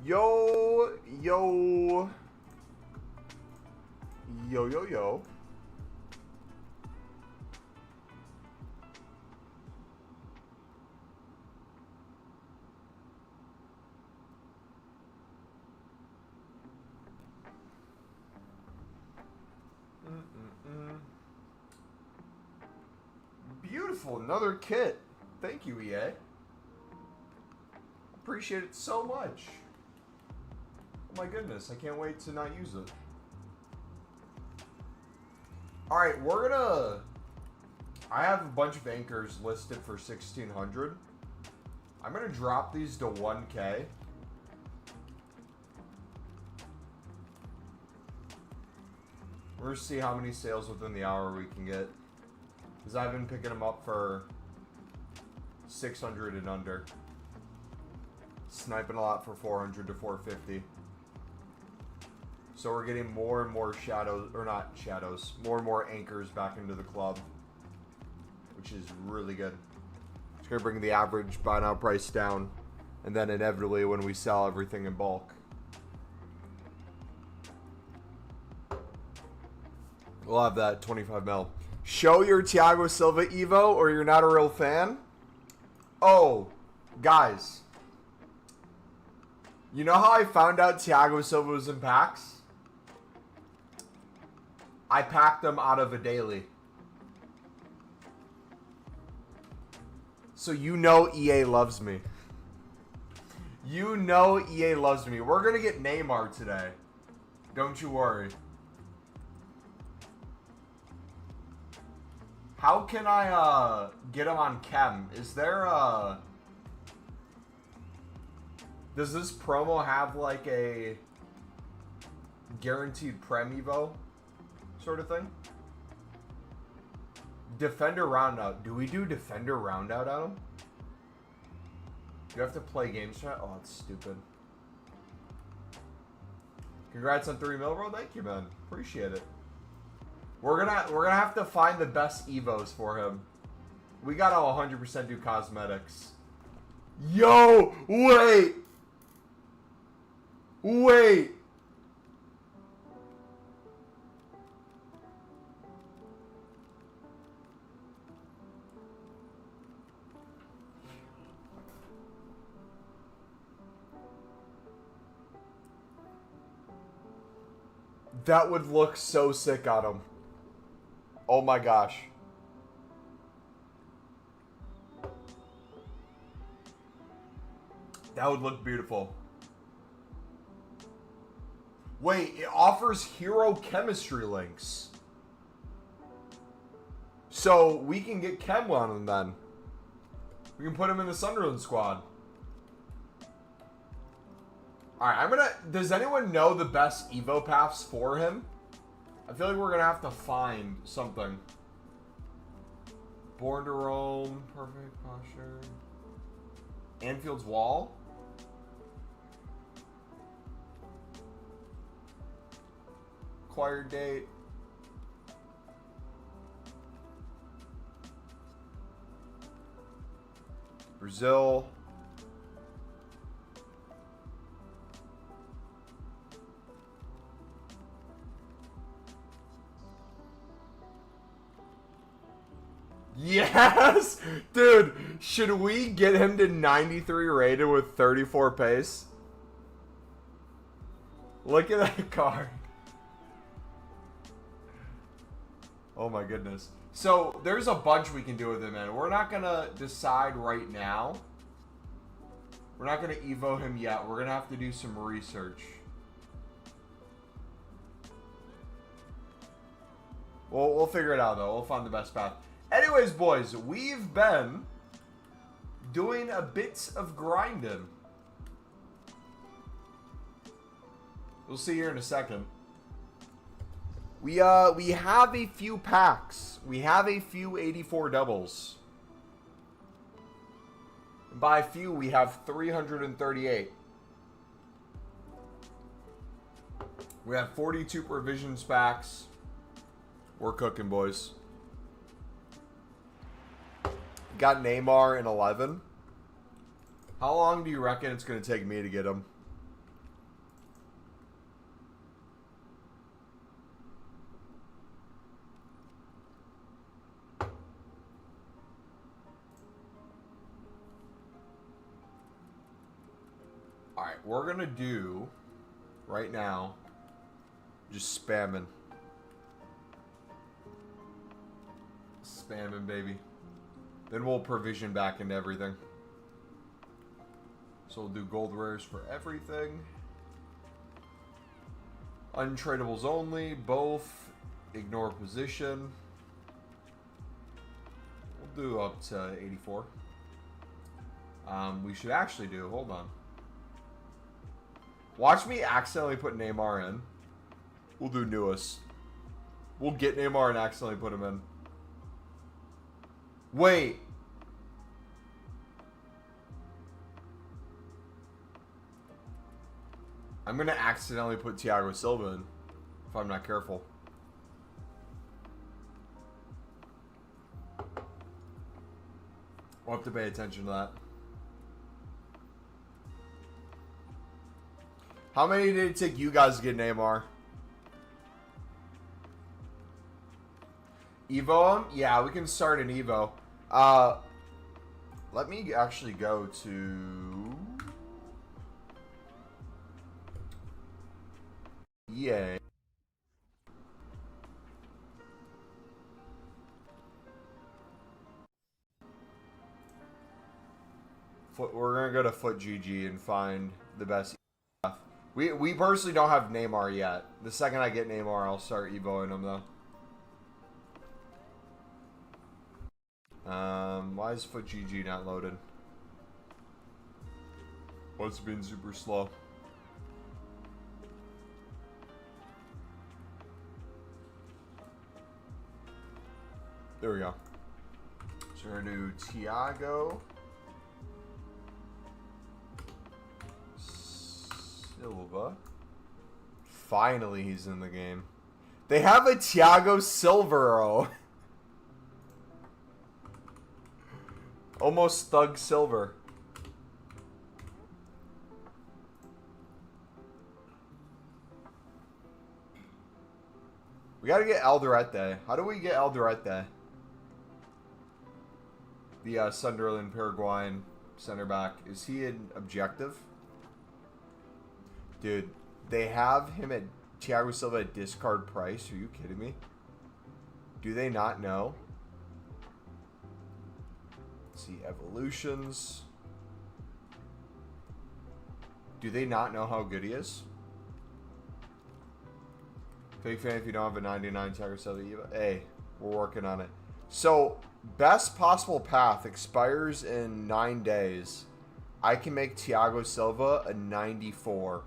Yo, yo. Yo, yo, yo. Beautiful, another kit. Thank you, EA. Appreciate it so much. Oh my goodness, I can't wait to not use it. Alright, we're gonna... I have a bunch of anchors listed for 1,600. I'm gonna drop these to 1K. We're gonna see how many sales within the hour we can get. Because I've been picking them up for 600 and under. Sniping a lot for 400 to 450. So we're getting more and more shadows, or not shadows, more and more anchors back into the club. Which is really good. It's going to bring the average buy now price down. And then inevitably when we sell everything in bulk. We'll have that 25 mil. Show your Thiago Silva Evo or you're not a real fan? Oh, guys. You know how I found out Thiago Silva was in packs? I packed them out of a daily. So you know EA loves me. You know EA loves me. We're going to get Neymar today. Don't you worry. How can I get him on chem? Is there does this promo have like a guaranteed Prem Evo sort of thing? Defender roundout. Do we do defender roundout on him? You have to play games for that? Oh, that's stupid. Congrats on 3 mil, bro. Thank you, man. Appreciate it. We're gonna have to find the best Evos for him. We gotta 100% do cosmetics. Yo, wait. Wait. That would look so sick on him. Oh my gosh. That would look beautiful. Wait, it offers hero chemistry links. So we can get chem on him then. We can put him in the Sunderland squad. Alright, does anyone know the best Evo paths for him? I feel like we're going to have to find something. Born to roam. Perfect posture. Anfield's Wall. Acquired date. Brazil. Yes! Dude, should we get him to 93 rated with 34 pace? Look at that card. Oh my goodness. So, there's a bunch we can do with him, man. We're not going to decide right now. We're not going to Evo him yet. We're going to have to do some research. We'll figure it out, though. We'll find the best path. Anyways, boys, we've been doing a bit of grinding. We'll see here in a second. We have a few packs. We have a few 84 doubles. And by a few, we have 338. We have 42 provisions packs. We're cooking, boys. Got Neymar in 11. How long do you reckon it's going to take me to get him? we're going to do, right now, just spamming. Spamming, baby. Then we'll provision back into everything. So we'll do gold rares for everything. Untradables only, both. Ignore position. We'll do up to 84. We should actually do, hold on. Watch me accidentally put Neymar in. We'll do newest. We'll get Neymar and accidentally put him in. Wait. I'm going to accidentally put Thiago Silva in if I'm not careful. We'll have to pay attention to that. How many did it take you guys to get Neymar? Evo him? Yeah, we can start an Evo. Let me actually go to EA. We're gonna go to Foot GG and find the best. We personally don't have Neymar yet. The second I get Neymar, I'll start Evoing him though. Why is Foot GG not loaded? Oh, it's been super slow. There we go. So we're gonna do Thiago Silva. Finally, he's in the game. They have a Thiago Silvero. Almost Thug Silver. We gotta get Alderete. How do we get Alderete? The Sunderland Paraguayan center back. Is he an objective? Dude, they have him at Thiago Silva at discard price. Are you kidding me? Do they not know? Let's see, evolutions. Do they not know how good he is? Fake fan if you don't have a 99 Thiago Silva. Hey, we're working on it. So, best possible path expires in 9 days. I can make Thiago Silva a 94.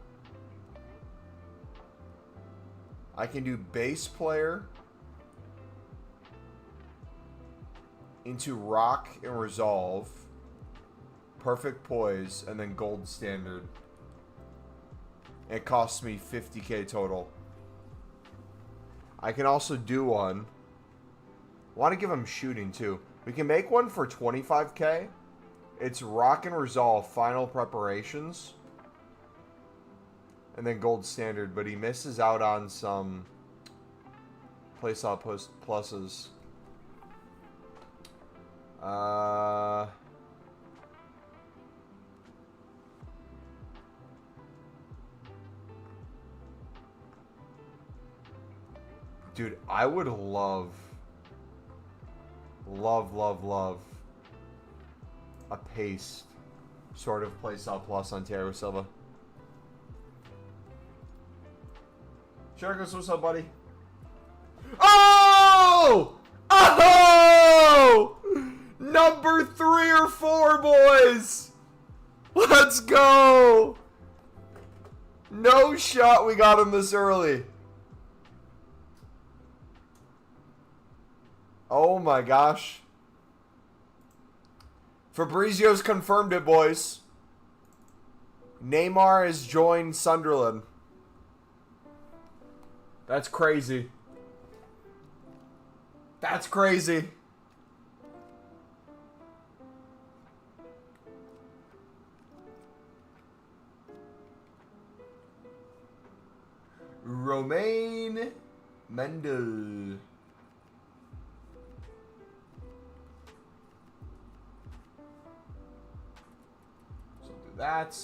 I can do base player into rock and resolve, perfect poise, and then gold standard. It costs me 50k total. I can also do one. I want to give him shooting too. We can make one for 25k. It's rock and resolve, final preparations, and then gold standard, but he misses out on some playstyle pluses. Dude, I would love a paste sort of playstyle plus on Thiago Silva. Sharkus, what's up, buddy? Oh! Oh! Number 3 or 4, boys! Let's go! No shot we got him this early. Oh my gosh. Fabrizio's confirmed it, boys. Neymar has joined Sunderland. That's crazy. That's crazy. Romain Mendel. So do that.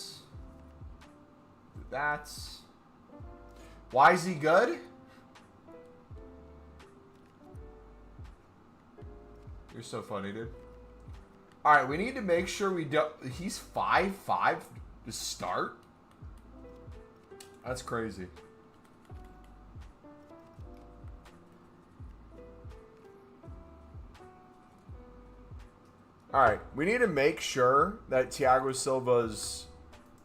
That's... Why is he good? You're so funny, dude. Alright, we need to make sure we don't... He's 5'5" to start? That's crazy. Alright, we need to make sure that Thiago Silva's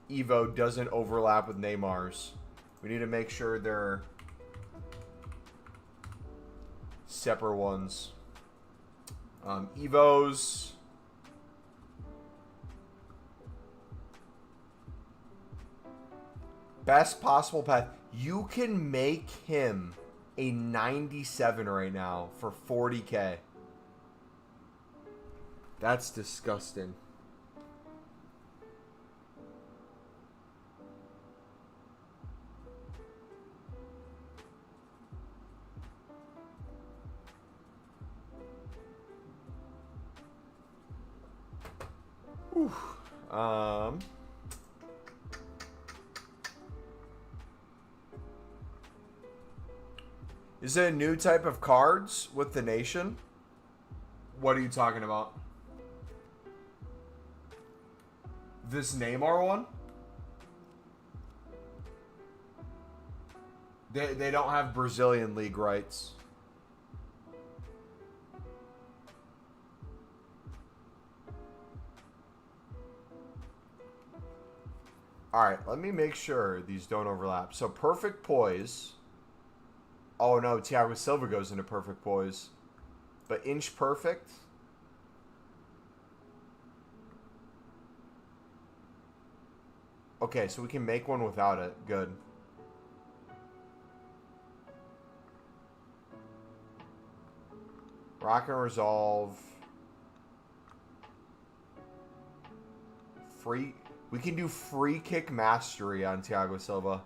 Evo doesn't overlap with Neymar's. We need to make sure they're separate ones. Evos. Best possible path. You can make him a 97 right now for 40K. That's disgusting. Ooh. Is it a new type of cards with the nation? What are you talking about? This Neymar one? They don't have Brazilian league rights. Alright, let me make sure these don't overlap. So perfect poise. Oh no, Thiago Silva goes into perfect poise. But inch perfect. Okay, so we can make one without it. Good. Rock and resolve. Free. We can do free kick mastery on Thiago Silva.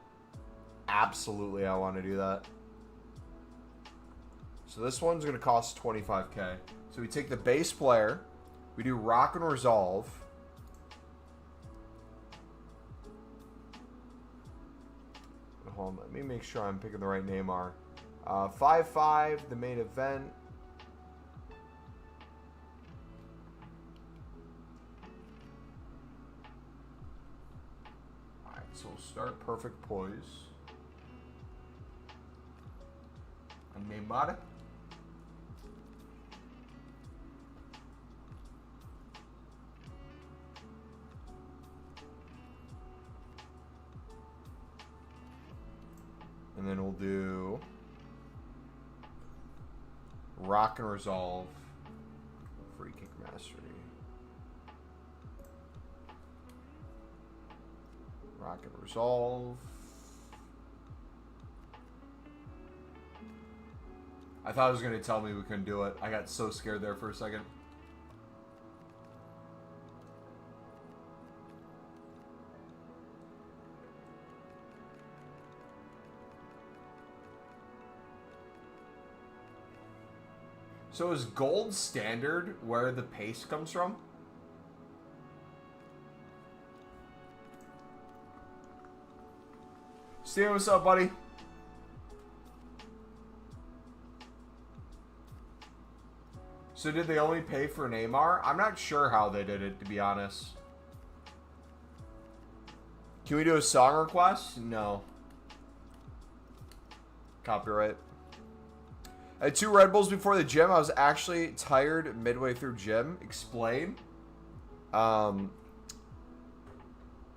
Absolutely, I want to do that. So this one's going to cost 25K. So we take the base player. We do rock and resolve. Hold on, let me make sure I'm picking the right Neymar. 5-5, the main event. Alright, so we'll start perfect poise. And Neymar. And then we'll do rock and resolve, free kick mastery, rock and resolve. I thought it was going to tell me we couldn't do it. I got so scared there for a second. So is gold standard where the pace comes from? Steven, what's up, buddy? So did they only pay for Neymar? I'm not sure how they did it, to be honest. Can we do a song request? No. Copyright. I had 2 Red Bulls before the gym. I was actually tired midway through gym. Explain.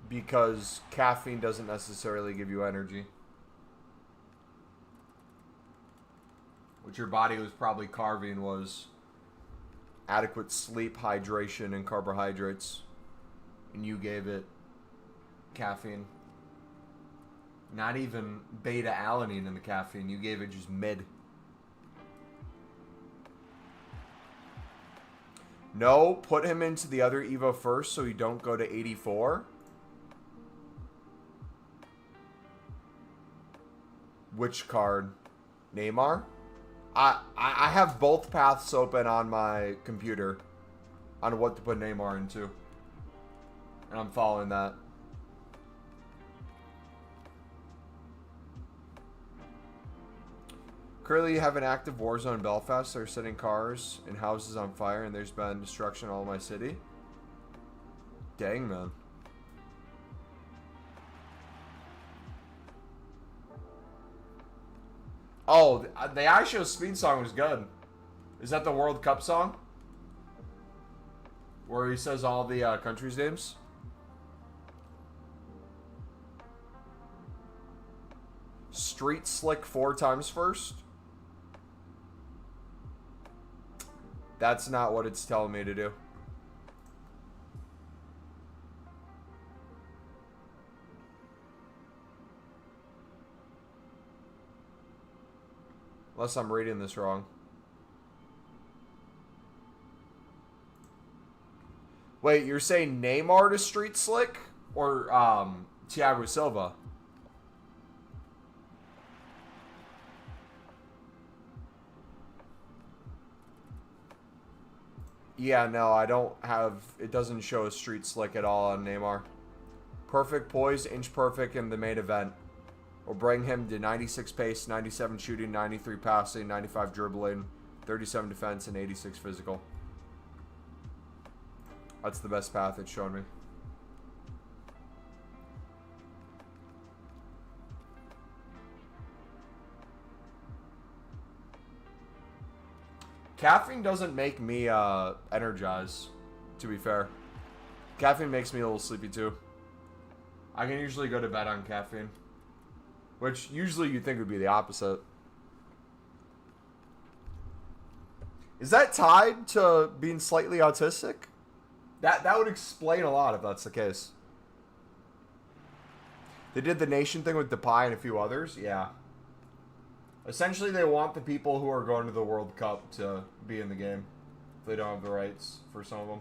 Because caffeine doesn't necessarily give you energy. What your body was probably carving was adequate sleep, hydration, and carbohydrates. And you gave it caffeine. Not even beta-alanine in the caffeine. You gave it just mid. No, put him into the other Evo first so you don't go to 84. Which card? Neymar? I have both paths open on my computer on what to put Neymar into. And I'm following that. Currently, you have an active war zone in Belfast. They're setting cars and houses on fire, and there's been destruction all of my city. Dang, man. Oh, the Aisho Speed song was good. Is that the World Cup song? Where he says all the countries' names? Street Slick 4 times first? That's not what it's telling me to do. Unless I'm reading this wrong. Wait, you're saying Neymar to Street Slick? Or Thiago Silva? Yeah, no, I don't have... It doesn't show a Street Slick at all on Neymar. Perfect poise, inch perfect in the main event. Will bring him to 96 pace, 97 shooting, 93 passing, 95 dribbling, 37 defense, and 86 physical. That's the best path it's shown me. Caffeine doesn't make me energize, to be fair. Caffeine makes me a little sleepy too. I can usually go to bed on caffeine. Which usually you'd think would be the opposite. Is that tied to being slightly autistic? That would explain a lot if that's the case. They did the nation thing with Depay and a few others, yeah. Essentially, they want the people who are going to the World Cup to be in the game. If they don't have the rights for some of them.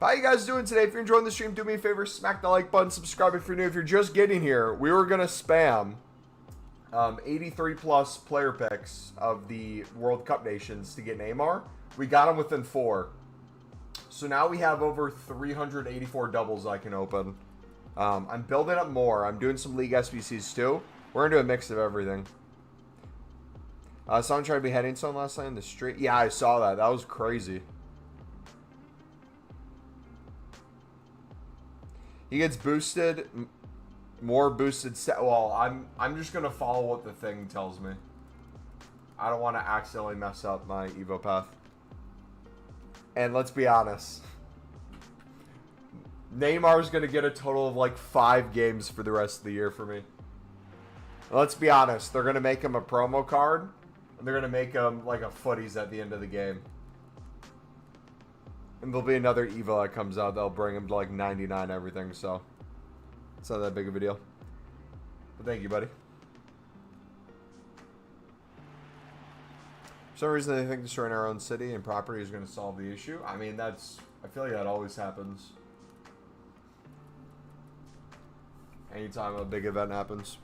How you guys doing today? If you're enjoying the stream, do me a favor, smack the like button, subscribe if you're new. If you're just getting here, we were going to spam 83 plus player picks of the World Cup nations to get Neymar. We got them within 4. So now we have over 384 doubles I can open. I'm building up more. I'm doing some League SBCs too. We're going to do a mix of everything. Someone tried to be heading someone last night in the street. Yeah, I saw that. That was crazy. He gets boosted. More boosted. Well, I'm just going to follow what the thing tells me. I don't want to accidentally mess up my Evo path. And let's be honest. Neymar's going to get a total of like 5 games for the rest of the year for me. Let's be honest. They're going to make him a promo card. And they're going to make him like a footies at the end of the game. And there'll be another Evo that comes out. They'll bring him to like 99 everything. So it's not that big of a deal. But thank you, buddy. For some reason, they think destroying our own city and property is going to solve the issue. I mean, I feel like that always happens. Anytime a big event happens.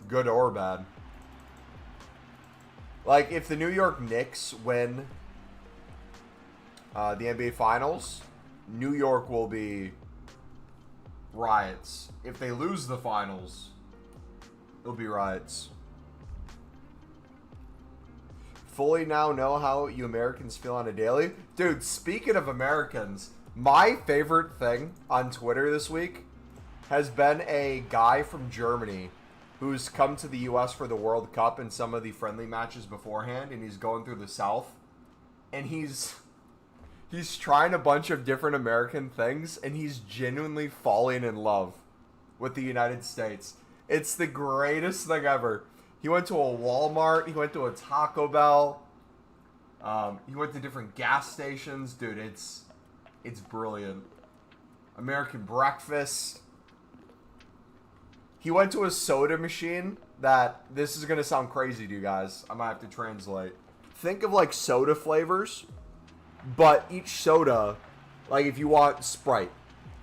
Good or bad. Like, if the New York Knicks win the NBA Finals, New York will be riots. If they lose the Finals, it'll be riots. Fully now know how you Americans feel on a daily. Dude, speaking of Americans, my favorite thing on Twitter this week has been a guy from Germany who's come to the U.S. for the World Cup and some of the friendly matches beforehand, and he's going through the South. And he's trying a bunch of different American things, and he's genuinely falling in love with the United States. It's the greatest thing ever. He went to a Walmart. He went to a Taco Bell. He went to different gas stations. Dude, it's brilliant. American breakfast. He went to a soda machine that, this is going to sound crazy to you guys. I might have to translate. Think of like soda flavors, but each soda, like if you want Sprite.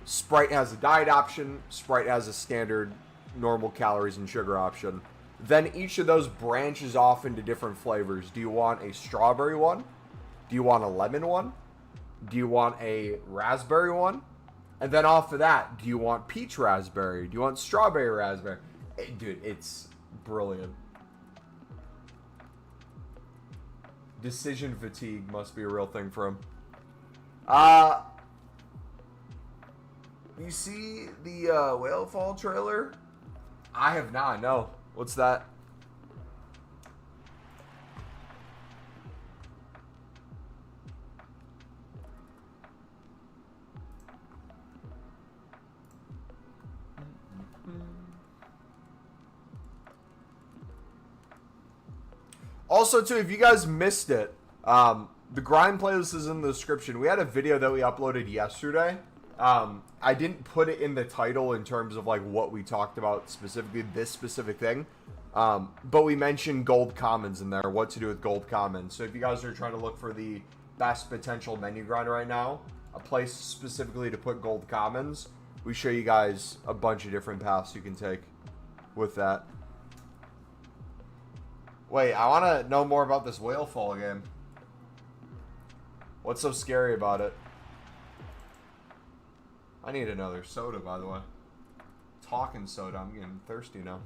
Sprite has a diet option. Sprite has a standard normal calories and sugar option. Then each of those branches off into different flavors. Do you want a strawberry one? Do you want a lemon one? Do you want a raspberry one? And then off of that, do you want peach raspberry? Do you want strawberry raspberry? Dude, it's brilliant. Decision fatigue must be a real thing for him. You see the Whale Fall trailer? I have not, no. What's that? Also, too, if you guys missed it, the grind playlist is in the description. We had a video that we uploaded yesterday. I didn't put it in the title in terms of like what we talked about specifically, this specific thing. But we mentioned gold commons in there, what to do with gold commons. So if you guys are trying to look for the best potential menu grind right now, a place specifically to put gold commons, we show you guys a bunch of different paths you can take with that. Wait, I want to know more about this Whale Fall game. What's so scary about it? I need another soda, by the way. Talking soda. I'm getting thirsty now.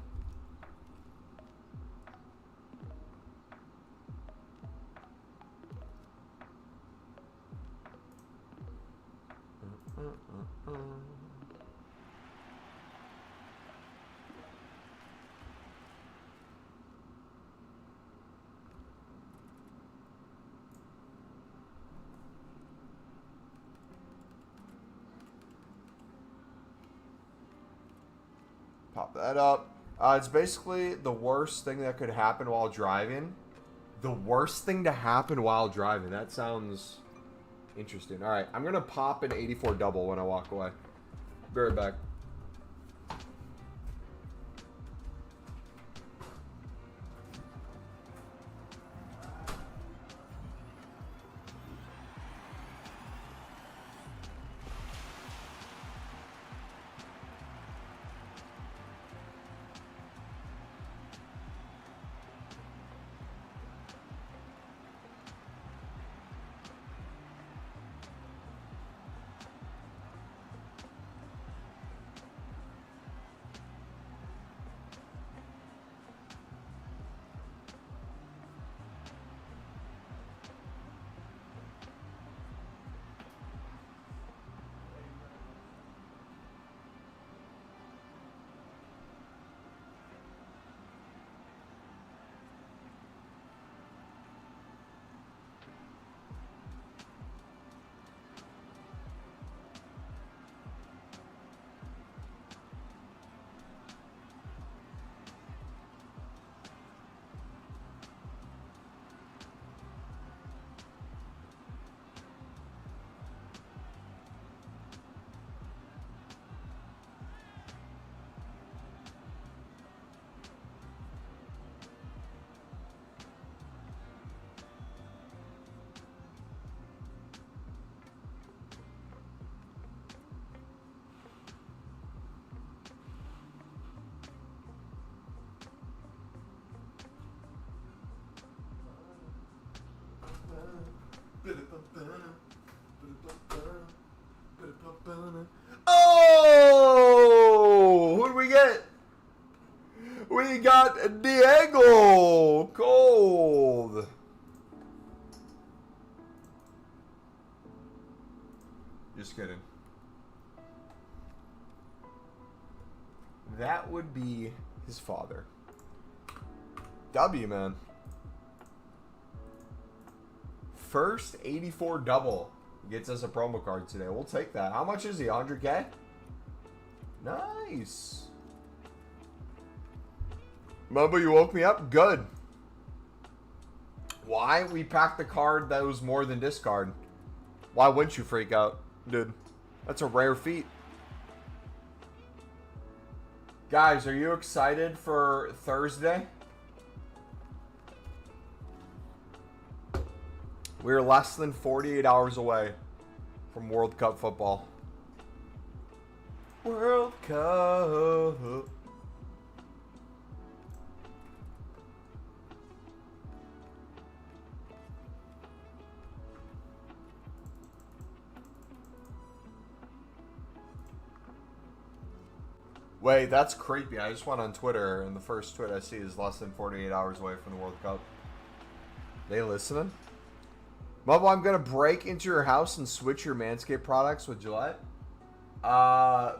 Pop that up. It's basically the worst thing that could happen while driving. The worst thing to happen while driving. That sounds interesting. All right, I'm going to pop an 84 double when I walk away. Be right back. Oh, who do we get? We got Diego Gold. Just kidding. That would be his father. W, man. First 84 double gets us a promo card today. We'll take that. How much is he? 100K? Nice. Mumbo, you woke me up? Good. Why? We packed the card that was more than discard. Why wouldn't you freak out? Dude, that's a rare feat. Guys, are you excited for Thursday? We're less than 48 hours away from World Cup football. World Cup. Wait, that's creepy. I just went on Twitter, and the first tweet I see is less than 48 hours away from the World Cup. They listening? Mumbo, I'm going to break into your house and switch your Manscaped products with Gillette. Does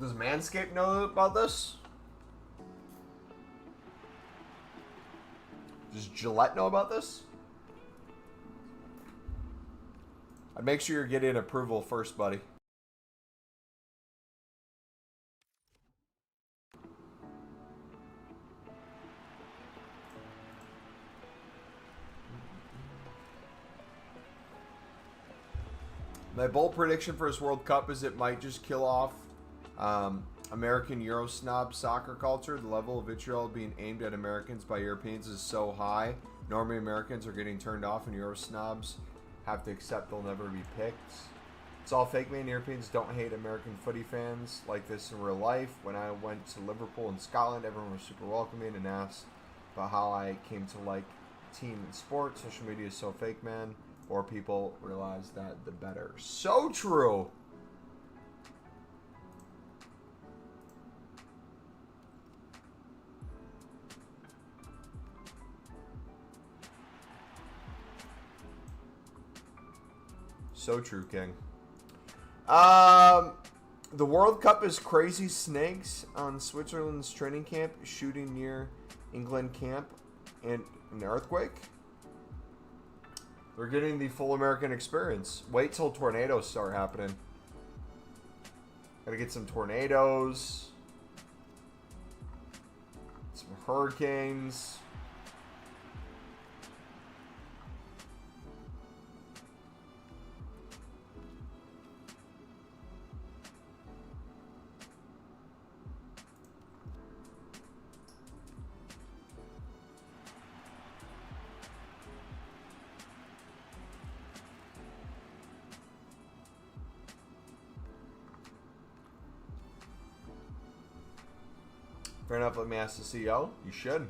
Manscaped know about this? Does Gillette know about this? I'd make sure you're getting approval first, buddy. My bold prediction for this World Cup is it might just kill off American Euro snob soccer culture. The level of vitriol being aimed at Americans by Europeans is so high. Normally Americans are getting turned off, and Euro snobs have to accept they'll never be picked. It's all fake, man. Europeans don't hate American footy fans like this in real life. When I went to Liverpool and Scotland, everyone was super welcoming and asked about how I came to like team and sport. Social media is so fake, man. Or people realize that the better. So true. So true, King. The World Cup is crazy snakes on Switzerland's training camp shooting near England camp and an earthquake. They're getting the full American experience. Wait till tornadoes start happening. Gotta get some tornadoes. Some hurricanes. Fair enough, let me ask the CEO. You should.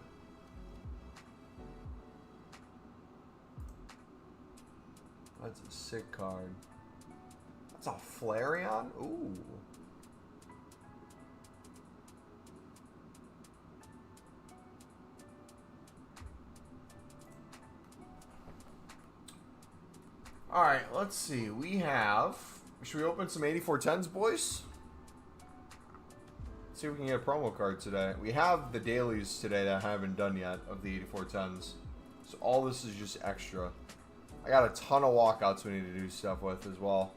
That's a sick card. That's a Flareon? Ooh. Alright, let's see. We have... Should we open some 8410s, boys? See if we can get a promo card today. We have the dailies today that I haven't done yet of the 8410s. So all this is just extra. I got a ton of walkouts we need to do stuff with as well.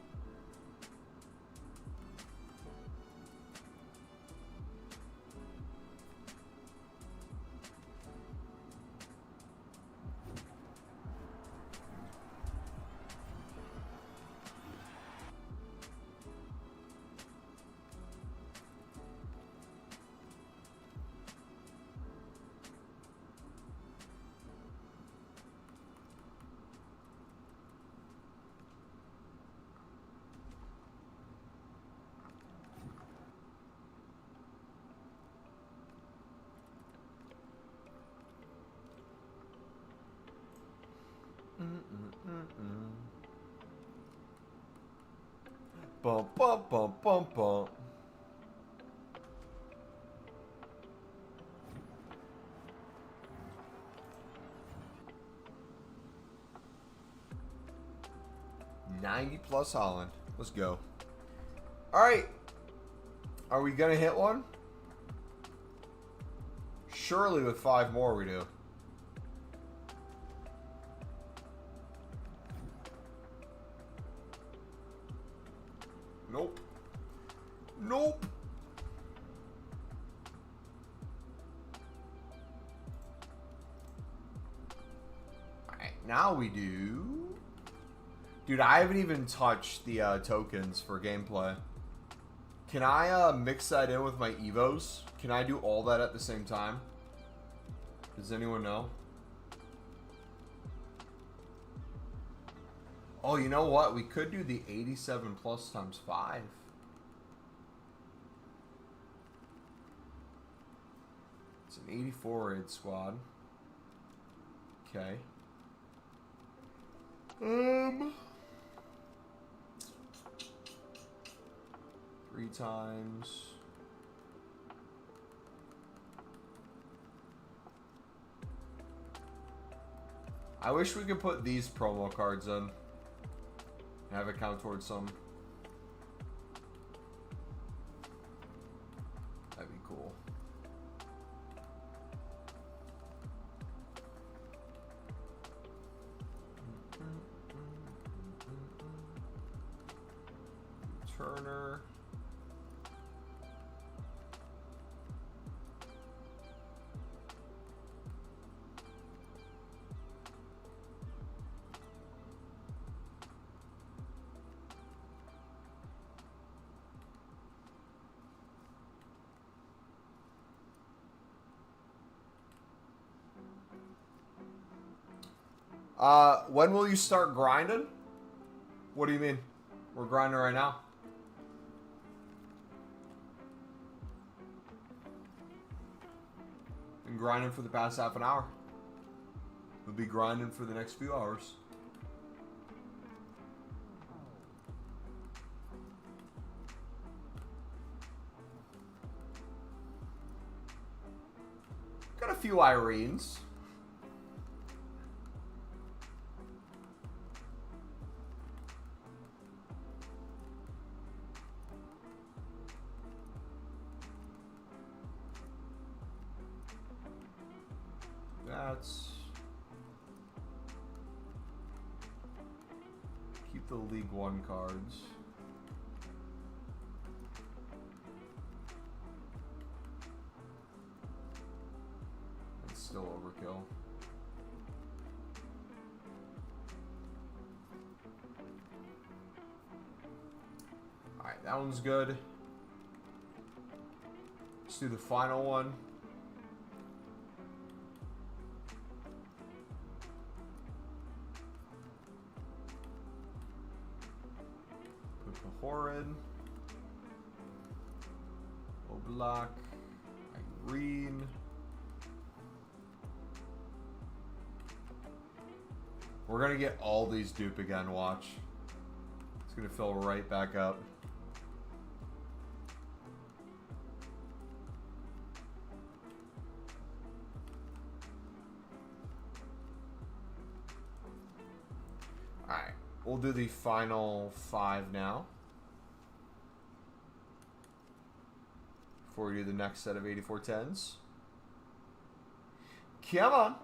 Bum, bum, bum, bum, bum. +90 Holland. Let's go. All right. Are we going to hit one? Surely with 5 more we do. Nope. Nope. Alright, now we do... Dude, I haven't even touched the tokens for gameplay. Can I mix that in with my Evos? Can I do all that at the same time? Does anyone know? Oh, you know what? We could do the 87 plus times 5. It's an 84 raid squad. Okay. 3 times. I wish we could put these promo cards in. Have it count towards some. That'd be cool. Turner. When will you start grinding? What do you mean? We're grinding right now. Been grinding for the past half an hour. We'll be grinding for the next few hours. Got a few Irenes. Keep the League One cards. It's still overkill. Alright, that one's good. Let's do the final one. Horrid, Oblak, Irene. We're gonna get all these dupe again, watch. It's gonna fill right back up. Alright, we'll do the final 5 now. Before we do the next set of 8410s. Come on.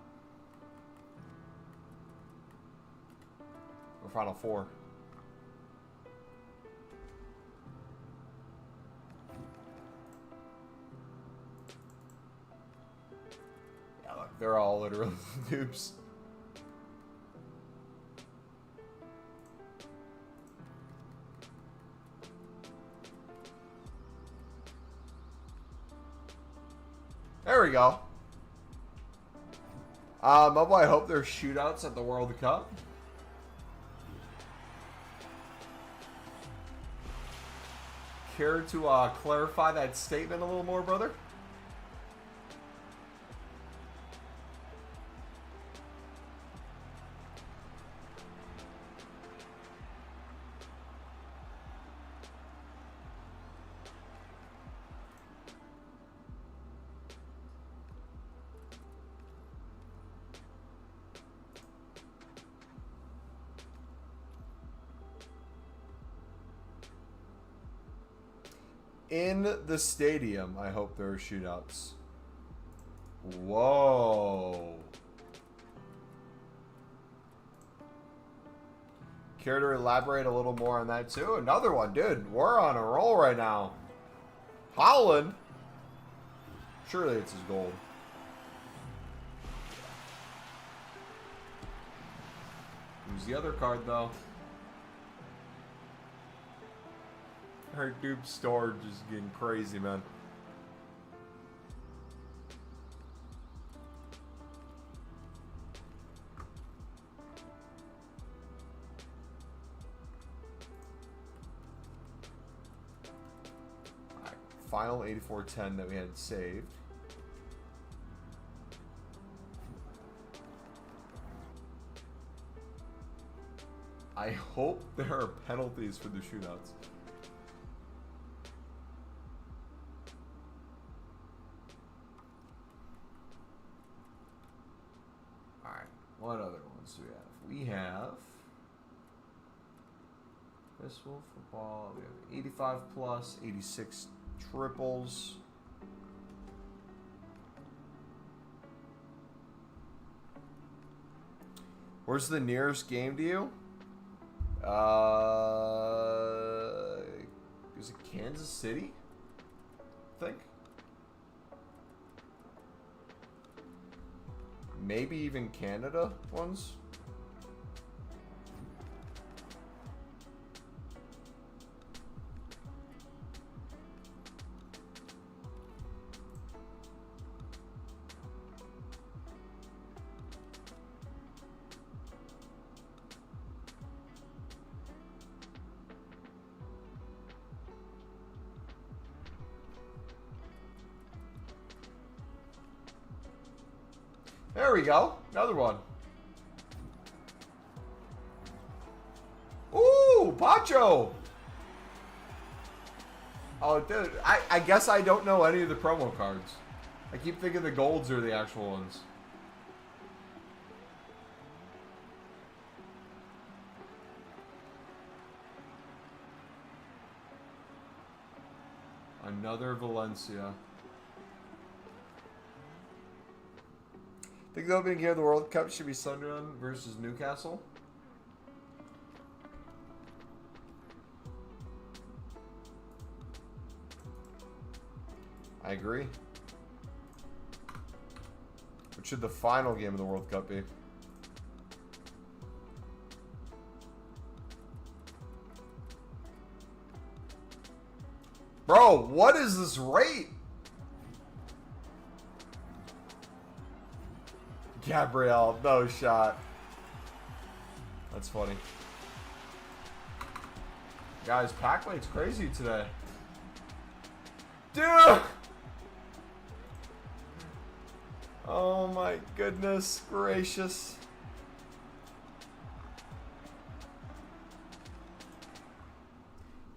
Or final 4. Yeah, look, they're all literally dupes. There we go. Mumbo, I hope there's shootouts at the World Cup. Care to clarify that statement a little more, brother? In the stadium, I hope there are shootouts. Whoa. Care to elaborate a little more on that too? Another one, dude. We're on a roll right now. Holland. Surely it's his gold. Who's the other card though? Her dupe storage is getting crazy, man. Alright, final 8410 that we had saved. I hope there are penalties for the shootouts. What other ones do we have? We have Fistful football. We have 85 plus, 86 triples. Where's the nearest game to you? Is it Kansas City? I think. Maybe even Canada ones. There we go. Another one. Ooh, Pacho. Oh, dude. I guess I don't know any of the promo cards. I keep thinking the golds are the actual ones. Another Valencia. Think the opening game of the World Cup should be Sunderland versus Newcastle? I agree. What should the final game of the World Cup be? Bro, what is this rate? Gabrielle, no shot. That's funny. Guys, pack weight's crazy today. Dude! Oh my goodness gracious.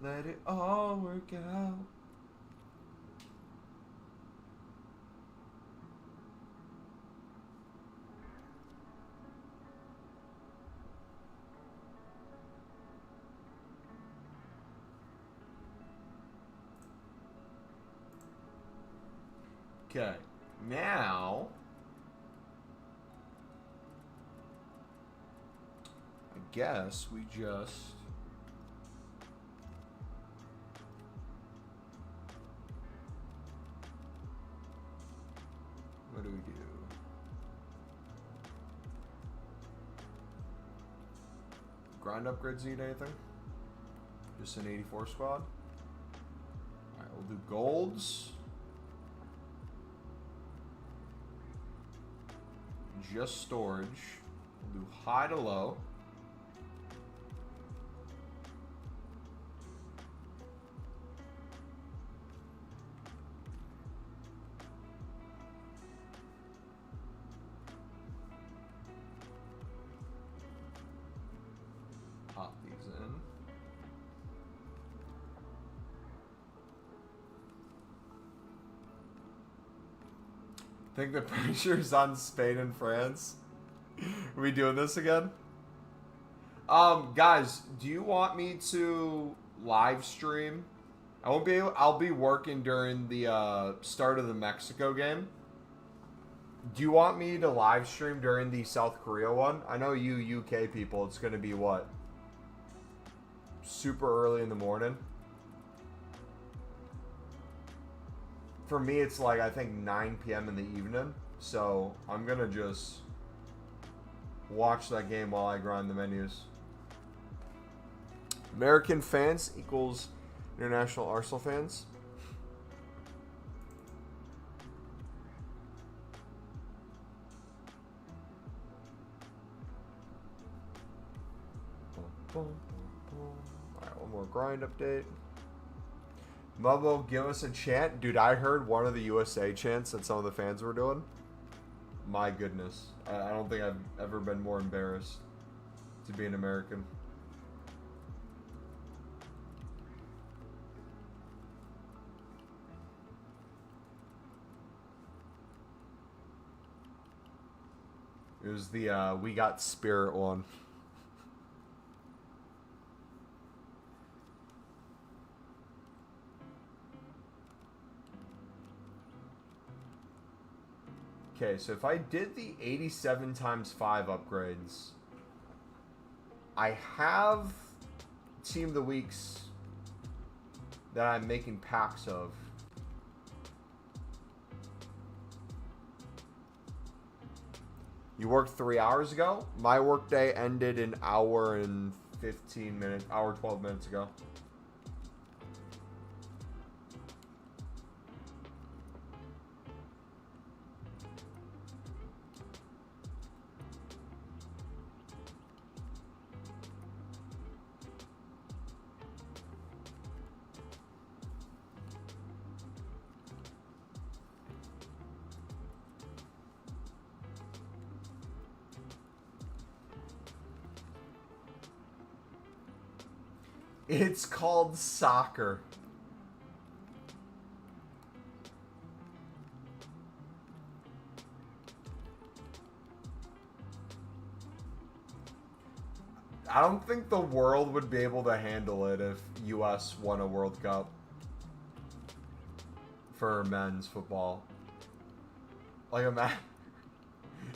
Let it all work out. Okay, now I guess we just what do we do? Grind upgrades need anything? Just an 84 squad? Alright, we'll do golds. Just storage. We'll do high to low. Pop these in. Think the pressure's on Spain and France. Are we doing this again? Guys, do you want me to live stream? I won't be able, I'll be working during the start of the Mexico game. Do you want me to live stream during the South Korea one? I know you UK people, it's going to be what? Super early in the morning. For me, it's like, I think 9 p.m. in the evening. So, I'm going to just watch that game while I grind the menus. American fans equals international Arsenal fans. Alright, one more grind update. Mumbo, give us a chant. Dude, I heard one of the USA chants that some of the fans were doing. My goodness. I don't think I've ever been more embarrassed to be an American. was the We Got Spirit one. Okay, so if I did the 87 times 5 upgrades, I have Team of the Weeks that I'm making packs of. You worked 3 hours ago? My workday ended an hour and 15 minutes, hour 12 minutes ago. It's called soccer. I don't think the world would be able to handle it if US won a World Cup for men's football. Like, imagine.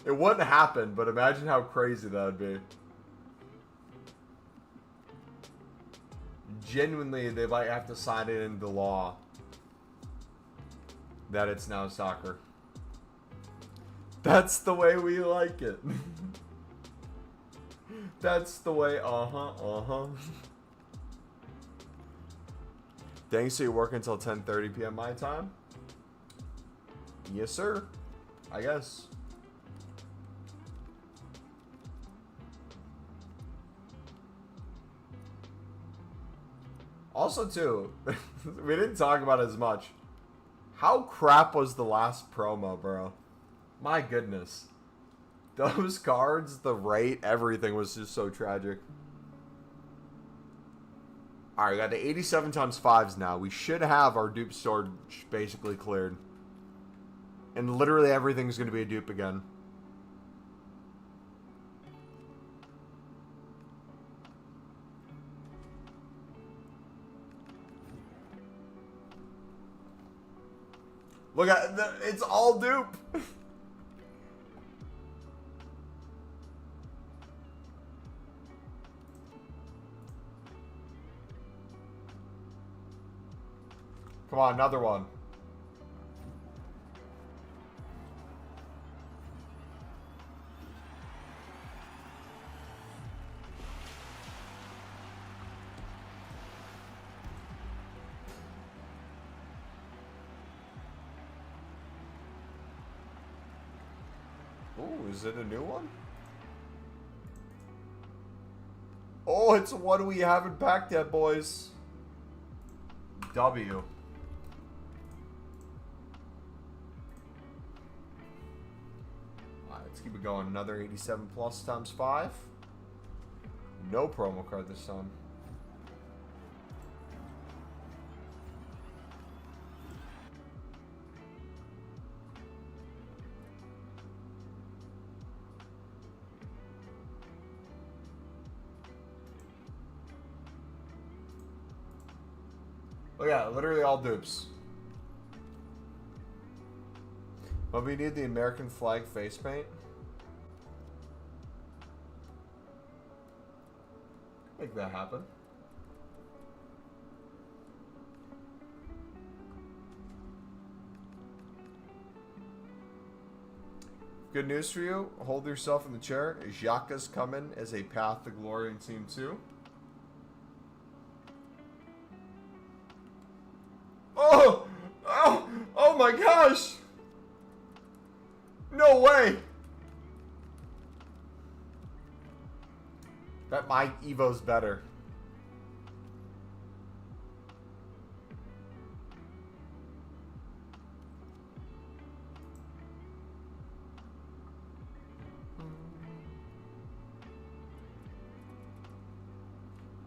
It wouldn't happen, but imagine how crazy that would be. Genuinely, they might have to sign it into law that it's now soccer. That's the way we like it. That's the way, Dang, so you work until 10:30 p.m. my time? Yes, sir. I guess. Also, too, we didn't talk about it as much. How crap was the last promo, bro? My goodness. Those cards, the rate, everything was just so tragic. Alright, we got the 87 times 5s now. We should have our dupe storage basically cleared. And literally everything's going to be a dupe again. Look at it's all dupe. Come on, another one. Ooh, is it a new one? Oh, it's one we haven't packed yet, boys. W. Alright, let's keep it going. Another 87 plus times 5. No promo card this time. Oh yeah, literally all dupes. But we need the American flag face paint. Make that happen. Good news for you. Hold yourself in the chair. Xhaka's coming as a path to glory in Team 2. Oh! Oh! Oh my gosh! No way! Bet my Evo's better.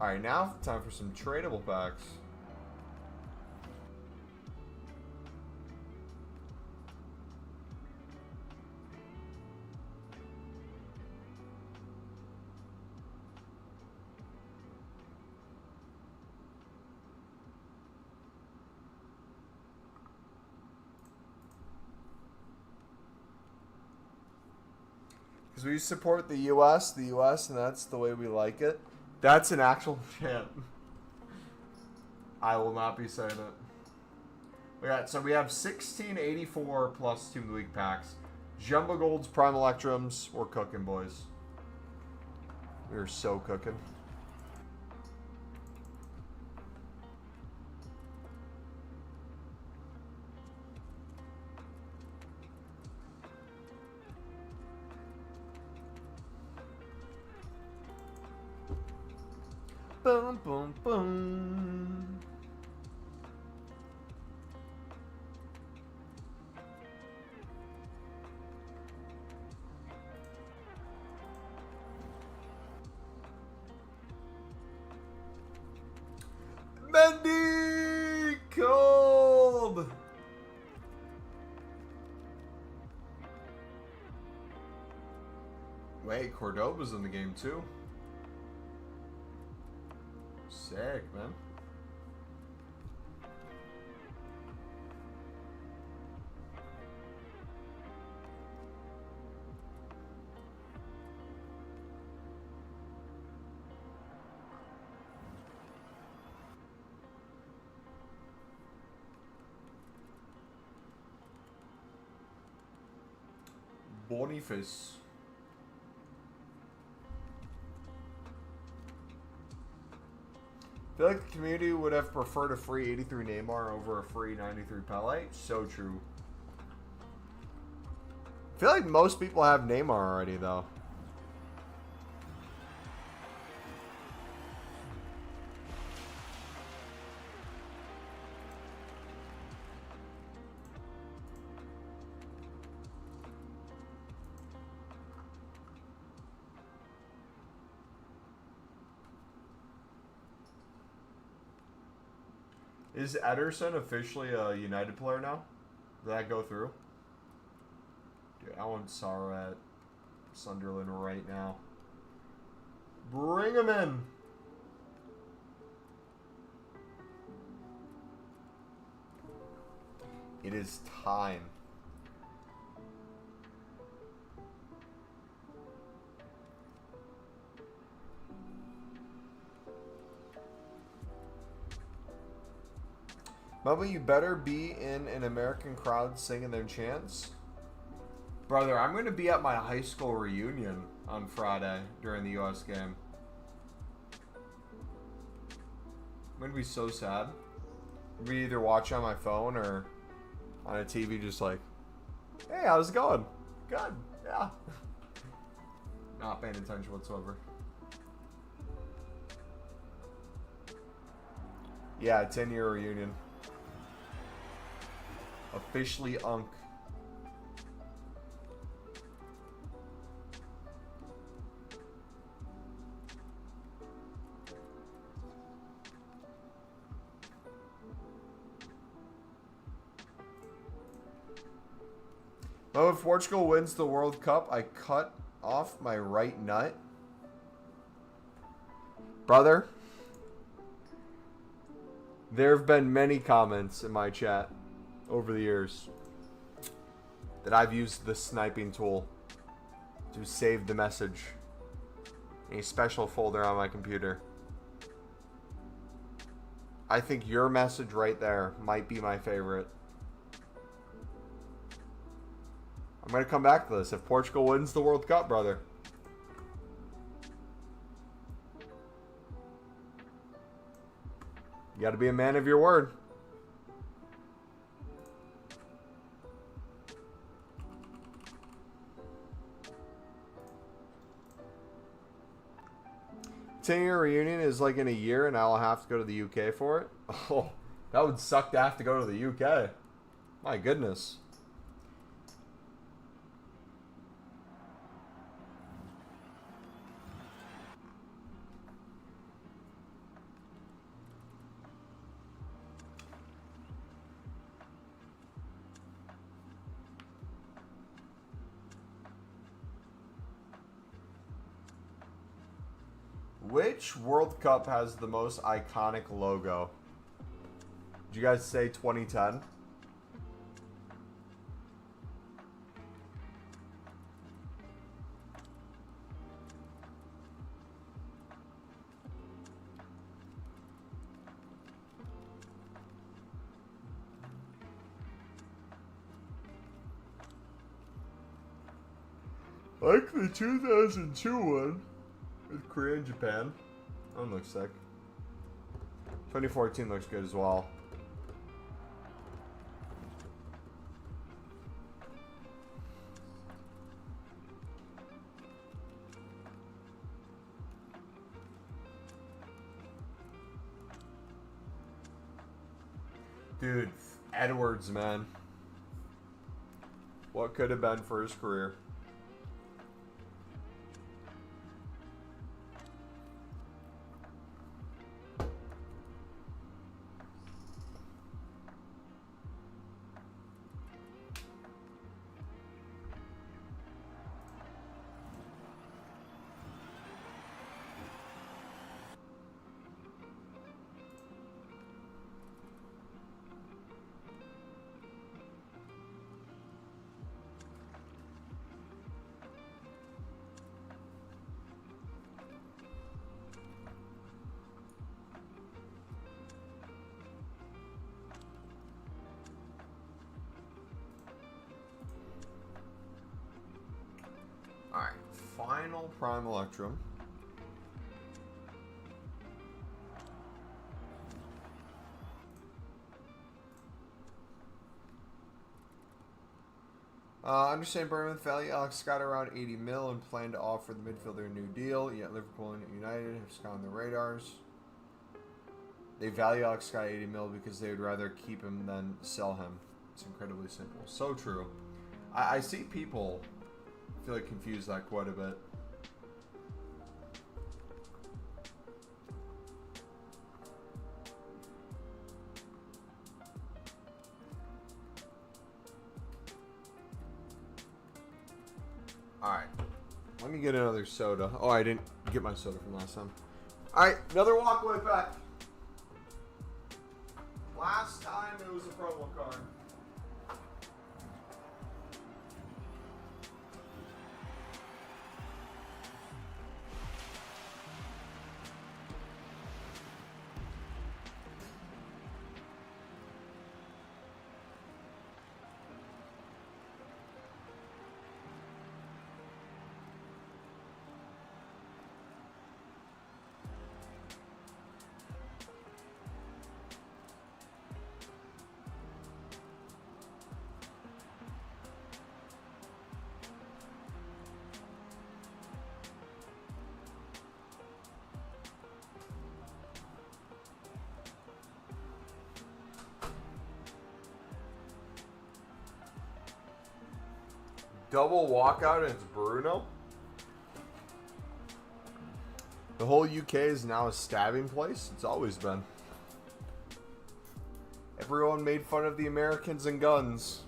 Alright, now time for some tradable packs. Because we support the U.S., and that's the way we like it. That's an actual chant. I will not be saying it. So we have 1684 plus 2 of the week packs. Jumbo Golds, Prime Electrums. We're cooking, boys. We're so cooking. Boom, boom, boom. Mendy cold. Wait, Cordoba's in the game too. Sick, man. Boniface. I feel like the community would have preferred a free 83 Neymar over a free 93 Pele. So true. I feel like most people have Neymar already, though. Is Ederson officially a United player now? Did that go through? Dude, I want Sarr at Sunderland right now. Bring him in. It is time. Bubba, you better be in an American crowd singing their chants. Brother, I'm going to be at my high school reunion on Friday during the U.S. game. I'm going to be so sad. We either watch on my phone or on a TV just like, hey, how's it going? Good, yeah. Not paying attention whatsoever. Yeah, 10-year reunion. Officially Unk. Oh, if Portugal wins the World Cup, I cut off my right nut. Brother, there have been many comments in my chat over the years that I've used the sniping tool to save the message in a special folder on my computer. I think your message right there might be my favorite. I'm going to come back to this. If Portugal wins the World Cup, brother. You got to be a man of your word. Ten-year reunion is like in a year and I'll have to go to the UK for it? Oh, that would suck to have to go to the UK. My goodness. Which World Cup has the most iconic logo? Did you guys say 2010? like the 2002 one with Korea and Japan. That one looks sick. 2014 looks good as well. Dude, Edwards, man. What could have been for his career? Alright, final Prime Electrum. Understand Bournemouth value Alex Scott around 80 mil and plan to offer the midfielder a new deal, yet Liverpool and United have Scott on their radars. They value Alex Scott 80 mil because they would rather keep him than sell him. It's incredibly simple. So true. I see people feel like confused that quite a bit. Alright. Let me get another soda. Oh, I didn't get my soda from last time. Alright, another walkaway pack. Last time it was a promo card. Double walkout and it's Bruno. The whole UK is now a stabbing place. It's always been. Everyone made fun of the Americans and guns.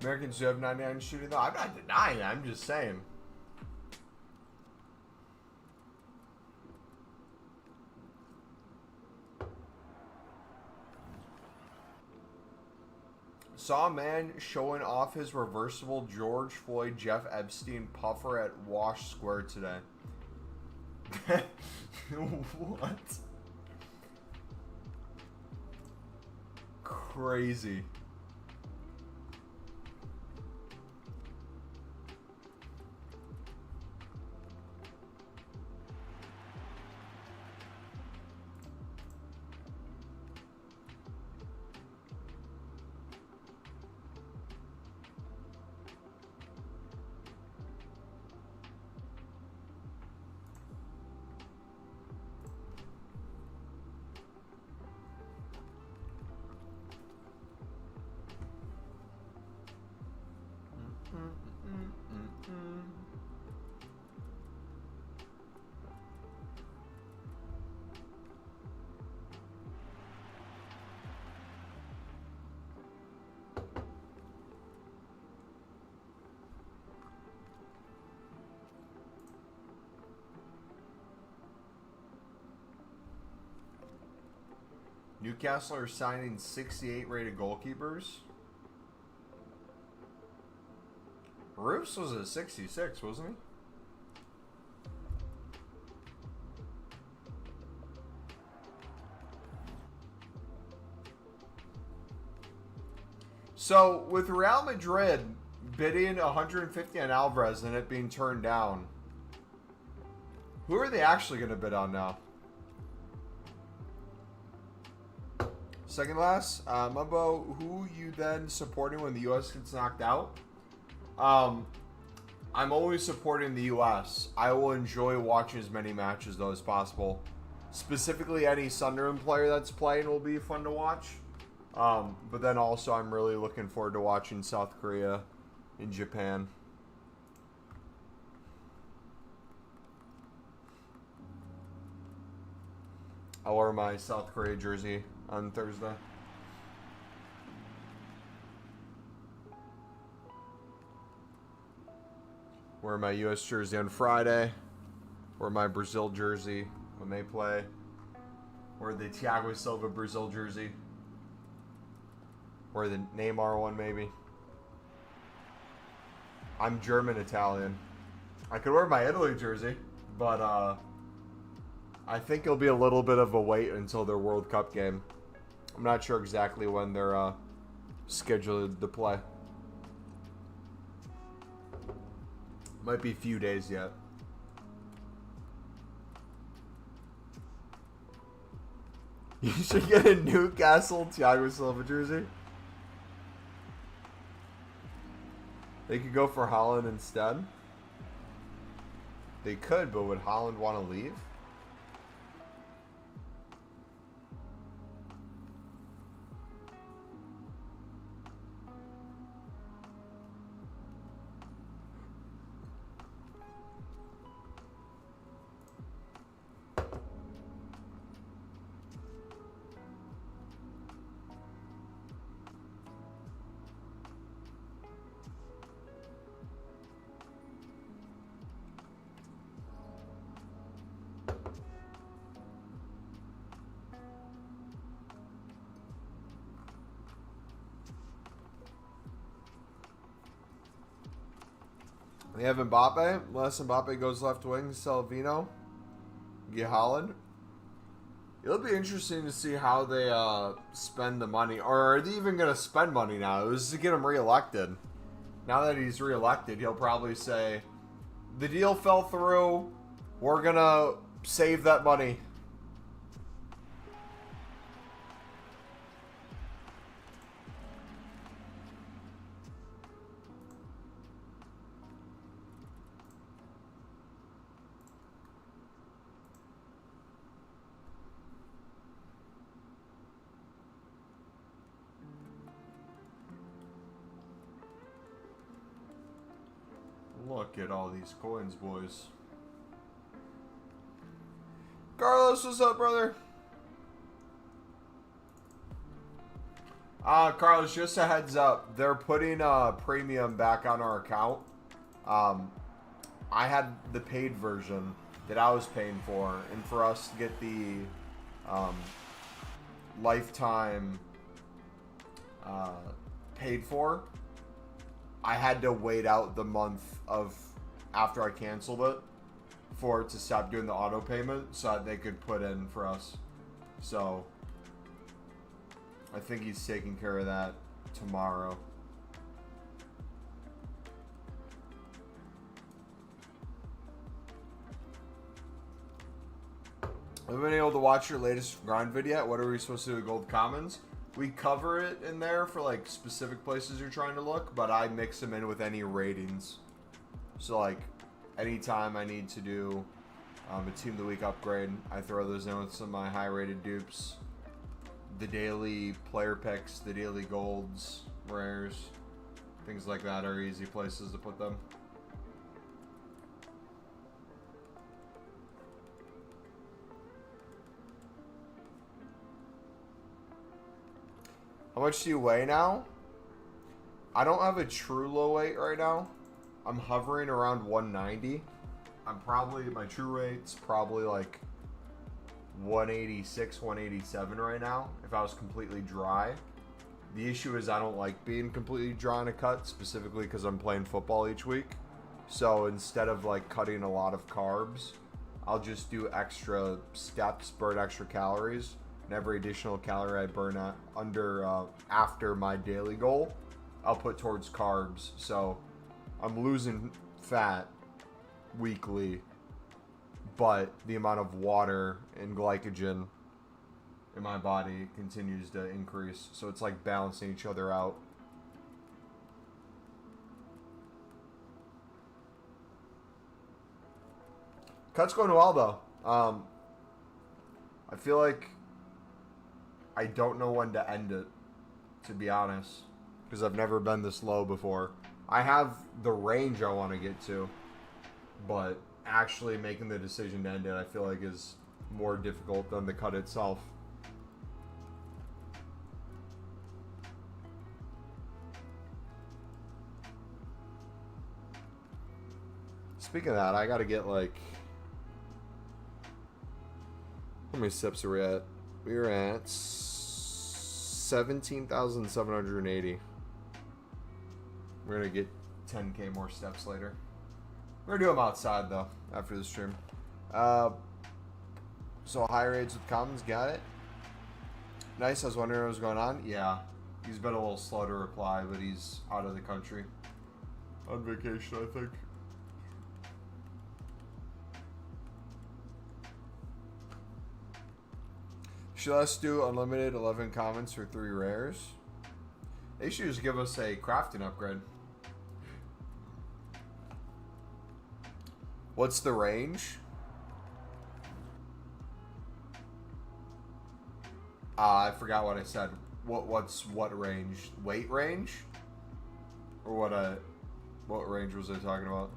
Americans do have 99 shooting though. I'm not denying it. I'm just saying. Saw a man showing off his reversible George Floyd Jeff Epstein puffer at Wash Square today. What? Crazy. Newcastle are signing 68 rated goalkeepers. Roofs was a 66, wasn't he? So, with Real Madrid bidding 150 on Alvarez and it being turned down, who are they actually going to bid on now? Second last, Mumbo, who you then supporting when the U.S. gets knocked out? I'm always supporting the U.S. I will enjoy watching as many matches though as possible. Specifically, any Sunderland player that's playing will be fun to watch. But then also, I'm really looking forward to watching South Korea and Japan. I'll wear my South Korea jersey on Thursday. Wear my U.S. jersey on Friday. Wear my Brazil jersey when they play. Wear the Thiago Silva Brazil jersey. Or the Neymar one, maybe. I'm German-Italian. I could wear my Italy jersey, but I think it'll be a little bit of a wait until their World Cup game. I'm not sure exactly when they're scheduled to play. Might be a few days yet. You should get a Newcastle Thiago Silva jersey. They could go for Haaland instead. They could, but would Haaland want to leave? They have Mbappe. Unless Mbappe goes left wing, Salvino. Get Haaland. It'll be interesting to see how they spend the money. Or are they even going to spend money now? It was to get him reelected. Now that he's reelected, he'll probably say, the deal fell through. We're going to save that money. Look at all these coins, boys. Carlos, what's up, brother? Carlos, just a heads up. They're putting premium back on our account. I had the paid version that I was paying for. And for us to get the lifetime paid for, I had to wait out the month of after I canceled it for it to stop doing the auto payment so that they could put in for us. So I think he's taking care of that tomorrow. I've been able to watch your latest grind video yet. What are we supposed to do with Gold Commons? We cover it in there for like specific places you're trying to look, but I mix them in with any ratings. So like anytime I need to do a Team of the Week upgrade, I throw those in with some of my high rated dupes. The daily player picks, the daily golds, rares, things like that are easy places to put them. How much do you weigh now? I don't have a true low weight right now. I'm hovering around 190. I'm probably, my true weight's probably like 186, 187 right now if I was completely dry. The issue is I don't like being completely dry in a cut, specifically because I'm playing football each week. So instead of like cutting a lot of carbs, I'll just do extra steps, burn extra calories, and every additional calorie I burn after my daily goal, I'll put towards carbs. So I'm losing fat weekly, but the amount of water and glycogen in my body continues to increase. So it's like balancing each other out. Cut's going well though. I feel like I don't know when to end it, to be honest, because I've never been this low before. I have the range I want to get to, but actually making the decision to end it, I feel like, is more difficult than the cut itself. Speaking of that, I gotta get like... How many steps are we at? We're at 17,780. We're gonna get 10k more steps later. We're gonna do them outside though after the stream. So high rates with commons, got it. Nice. I was wondering what was going on. Yeah, he's been a little slow to reply, but he's out of the country on vacation, I think. Should us do unlimited 11 comments for 3 rares? They should just give us a crafting upgrade. What's the range? I forgot what I said. What's what range? Weight range? Or what range was I talking about?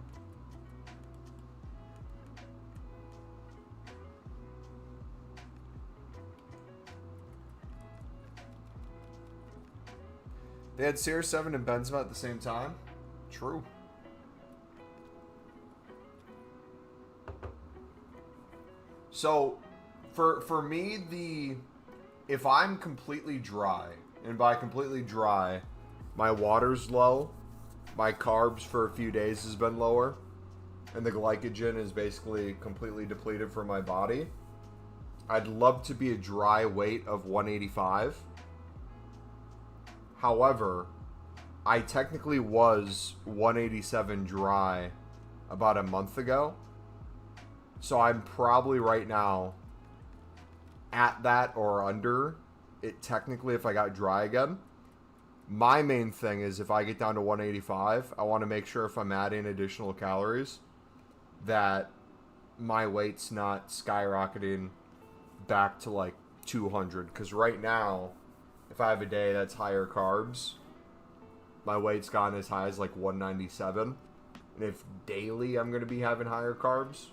They had CR7 and Benzema at the same time? True. So, for me, if I'm completely dry, and by completely dry, my water's low, my carbs for a few days has been lower, and the glycogen is basically completely depleted from my body, I'd love to be a dry weight of 185. However, I technically was 187 dry about a month ago. So I'm probably right now at that or under it technically if I got dry again. My main thing is if I get down to 185, I want to make sure if I'm adding additional calories that my weight's not skyrocketing back to like 200. Because right now, if I have a day that's higher carbs, my weight's gone as high as like 197. And if daily I'm going to be having higher carbs,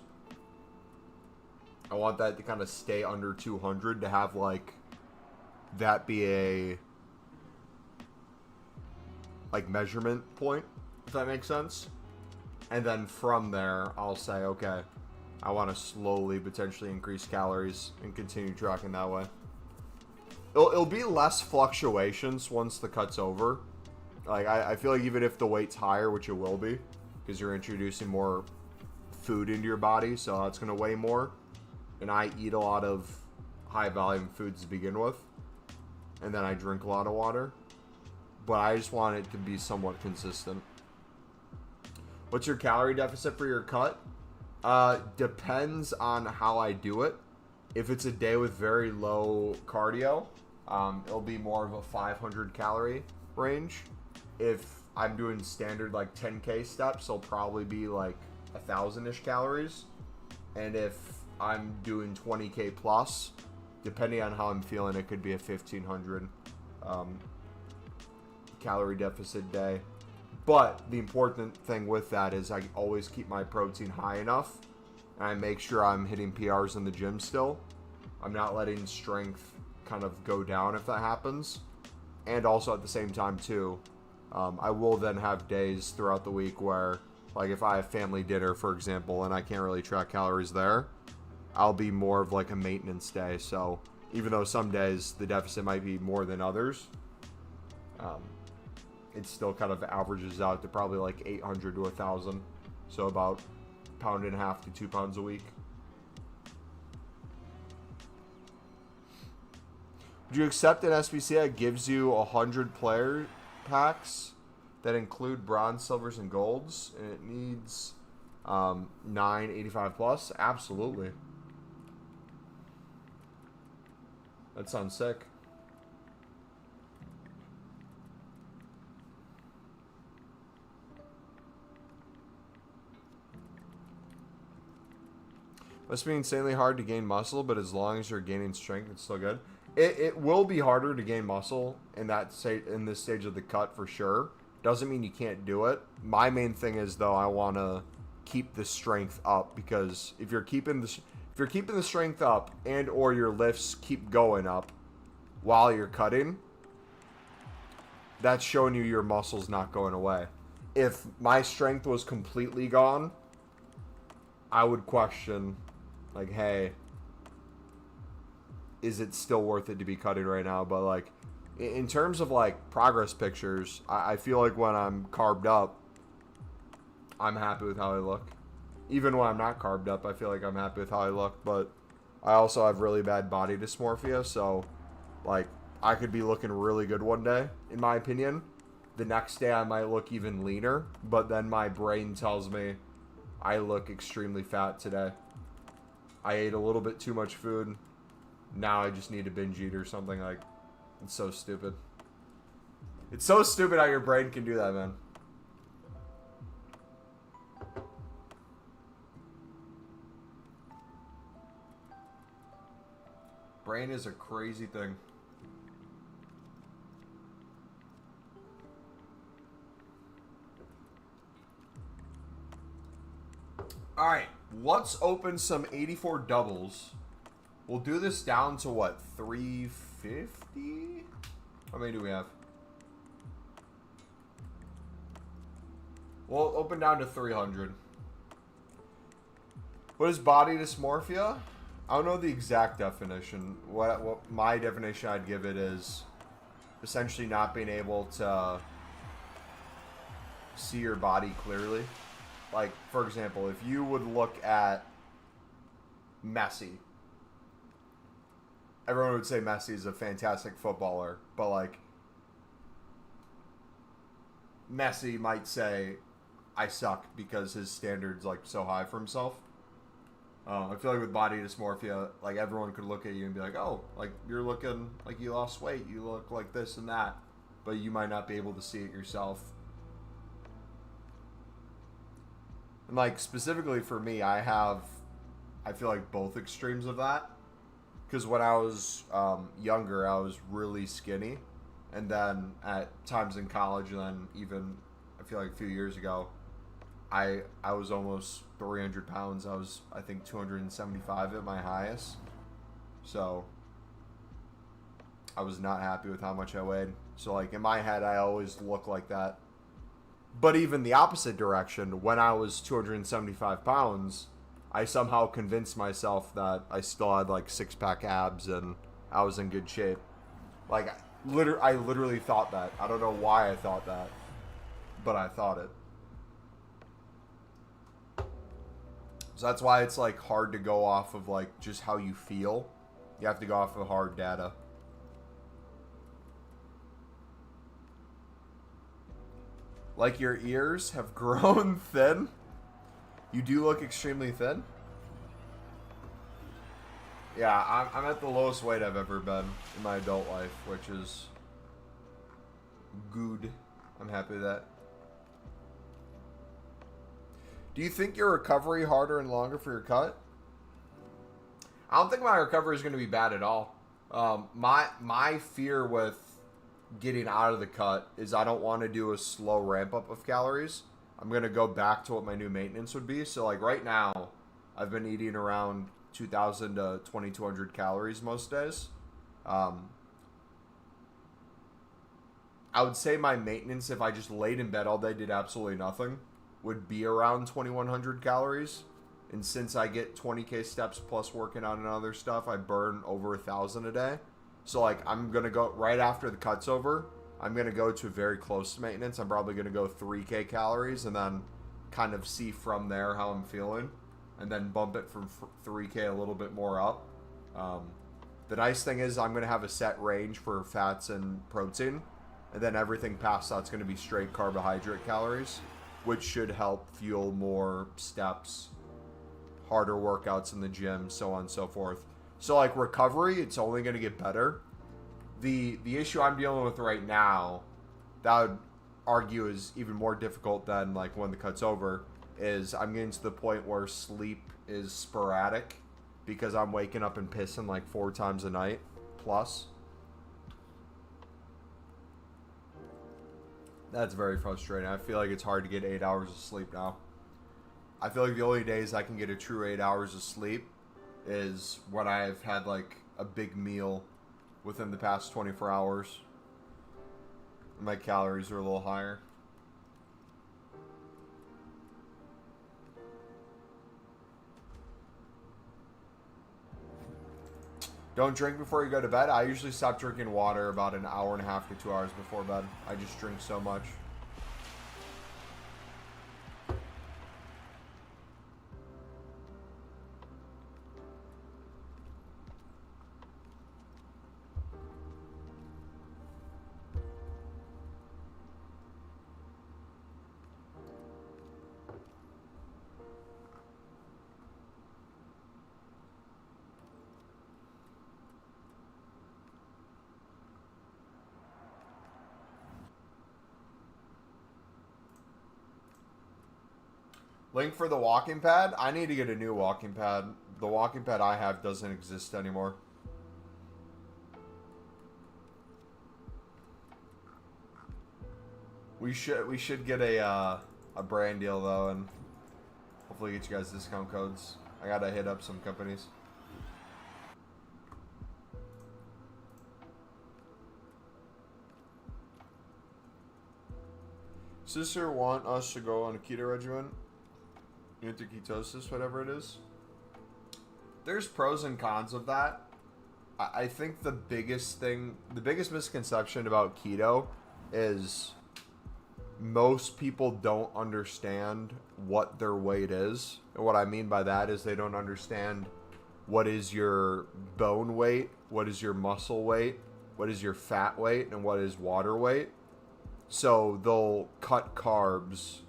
I want that to kind of stay under 200 to have like that be a like measurement point, if that makes sense. And then from there, I'll say, okay, I want to slowly potentially increase calories and continue tracking that way. It'll be less fluctuations once the cut's over. Like, I feel like even if the weight's higher, which it will be, because you're introducing more food into your body, so that's going to weigh more. And I eat a lot of high volume foods to begin with. And then I drink a lot of water. But I just want it to be somewhat consistent. What's your calorie deficit for your cut? Depends on how I do it. If it's a day with very low cardio, it'll be more of a 500 calorie range. If I'm doing standard like 10k steps, it'll probably be like 1,000-ish calories. And if I'm doing 20k plus, depending on how I'm feeling, it could be a 1,500 calorie deficit day. But the important thing with that is I always keep my protein high enough, and I make sure I'm hitting PRs in the gym still. I'm not letting strength kind of go down if that happens. And also at the same time too, I will then have days throughout the week where, like if I have family dinner, for example, and I can't really track calories there, I'll be more of like a maintenance day. So even though some days the deficit might be more than others, it still kind of averages out to probably like 800 to 1,000. So about 1.5 pounds to 2 pounds a week. Would you accept an SBC that gives you 100 player packs that include bronze, silvers, and golds, and it needs 985 plus? Absolutely. That sounds sick. Must be insanely hard to gain muscle, but as long as you're gaining strength, it's still good. It will be harder to gain muscle in this stage of the cut for sure. Doesn't mean you can't do it. My main thing is though, I want to keep the strength up, because if you're keeping the strength up and or your lifts keep going up while you're cutting, that's showing you your muscle's not going away. If my strength was completely gone, I would question, like, hey, is it still worth it to be cutting right now? But like, in terms of like progress pictures, I feel like when I'm carved up, I'm happy with how I look. Even when I'm not carved up, I feel like I'm happy with how I look. But I also have really bad body dysmorphia, so like I could be looking really good one day, in my opinion. The next day I might look even leaner, but then my brain tells me I look extremely fat today. I ate a little bit too much food. Now I just need to binge eat or something. Like, it's so stupid. It's so stupid how your brain can do that, man. Brain is a crazy thing. Alright, let's open some 84 doubles. We'll do this down to what, 350? How many do we have? We'll open down to 300. What is body dysmorphia? I don't know the exact definition. What my definition I'd give it is essentially not being able to see your body clearly. Like, for example, if you would look at Messi, everyone would say Messi is a fantastic footballer, but like Messi might say I suck because his standard's like so high for himself. I feel like with body dysmorphia, like everyone could look at you and be like, oh, like you're looking like you lost weight, you look like this and that, but you might not be able to see it yourself. And like specifically for me, I feel like both extremes of that. Because when I was younger, I was really skinny. And then at times in college, and then even, I feel like a few years ago, I was almost 300 pounds. I was, I think, 275 at my highest. So, I was not happy with how much I weighed. So, like, in my head, I always look like that. But even the opposite direction, when I was 275 pounds... I somehow convinced myself that I still had like six-pack abs and I was in good shape. Like, I literally thought that. I don't know why I thought that, but I thought it. So that's why it's like hard to go off of like just how you feel. You have to go off of hard data. Like your ears have grown thin. You do look extremely thin. Yeah, I'm at the lowest weight I've ever been in my adult life, which is good. I'm happy with that. Do you think your recovery harder and longer for your cut? I don't think my recovery is going to be bad at all. My fear with getting out of the cut is I don't want to do a slow ramp up of calories. I'm going to go back to what my new maintenance would be. So, like, right now, I've been eating around 2,000 to 2,200 calories most days. I would say my maintenance, if I just laid in bed all day, did absolutely nothing, would be around 2,100 calories And since I get 20K steps plus working on other stuff, I burn over 1,000 a day. So like I'm going to go right after the cut's over. I'm going to go to very close to maintenance. I'm probably going to go 3K calories and then kind of see from there how I'm feeling. And then bump it from 3K a little bit more up. The nice thing is I'm going to have a set range for fats and protein. And then everything past that's going to be straight carbohydrate calories, which should help fuel more steps, harder workouts in the gym, so on and so forth. So like recovery, it's only going to get better. The issue I'm dealing with right now, that I would argue is even more difficult than like when the cut's over, is I'm getting to the point where sleep is sporadic because I'm waking up and pissing like 4 times a night plus. That's very frustrating. I feel like it's hard to get 8 hours of sleep now. I feel like the only days I can get a true 8 hours of sleep is when I've had like a big meal within the past 24 hours. My calories are a little higher. Don't drink before you go to bed. I usually stop drinking water about an hour and a half to 2 hours before bed. I just drink so much. Link for the walking pad? I need to get a new walking pad. The walking pad I have doesn't exist anymore. We should get a brand deal though, and hopefully get you guys discount codes. I gotta hit up some companies. Sister want us to go on a keto regimen? Into ketosis, whatever it is. There's pros and cons of that. I think the biggest misconception about keto is most people don't understand what their weight is. And what I mean by that is they don't understand what is your bone weight, what is your muscle weight, what is your fat weight, and what is water weight. So they'll cut carbs.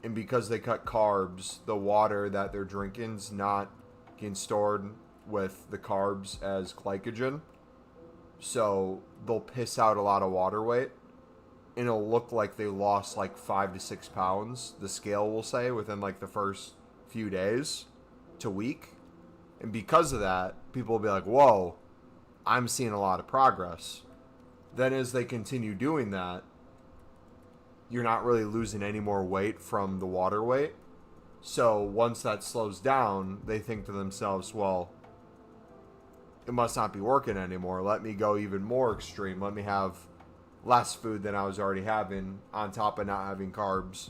And because they cut carbs, the water that they're drinking's not getting stored with the carbs as glycogen. So they'll piss out a lot of water weight. And it'll look like they lost like 5 to 6 pounds, the scale will say, within like the first few days to week. And because of that, people will be like, whoa, I'm seeing a lot of progress. Then as they continue doing that, you're not really losing any more weight from the water weight. So once that slows down, they think to themselves, well, it must not be working anymore. Let me go even more extreme. Let me have less food than I was already having on top of not having carbs.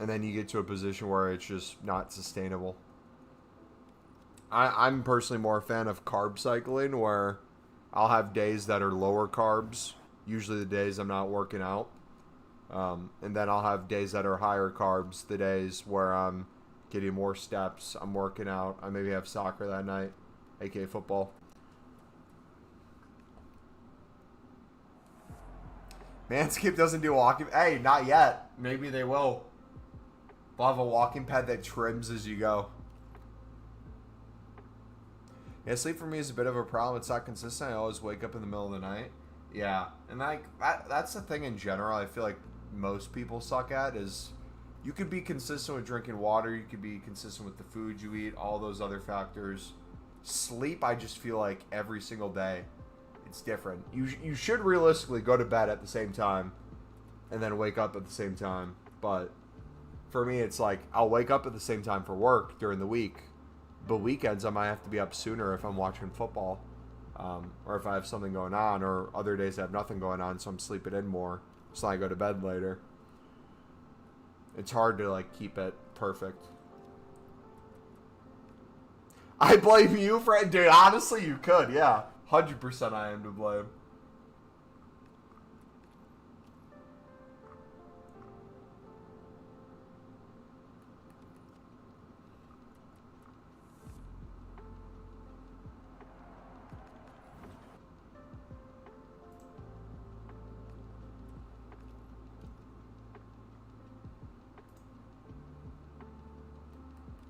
And then you get to a position where it's just not sustainable. I'm personally more a fan of carb cycling, where I'll have days that are lower carbs, usually the days I'm not working out. And then I'll have days that are higher carbs, the days where I'm getting more steps, I'm working out, I maybe have soccer that night, aka football. Manscaped doesn't do walking. Hey, not yet. Maybe they will. They'll have a walking pad that trims as you go. Yeah, sleep for me is a bit of a problem. It's not consistent. I always wake up in the middle of the night. Yeah, and like that's the thing in general. I feel like most people suck at is you could be consistent with drinking water, you could be consistent with the food you eat, all those other factors. Sleep, I just feel like every single day it's different. You should realistically go to bed at the same time and then wake up at the same time, but for me it's like I'll wake up at the same time for work during the week, but weekends I might have to be up sooner if I'm watching football, or if I have something going on, or other days I have nothing going on, so I'm sleeping in more, so I go to bed later. It's hard to like keep it perfect. I blame you for it. Dude, honestly, you could. Yeah. 100% I am to blame.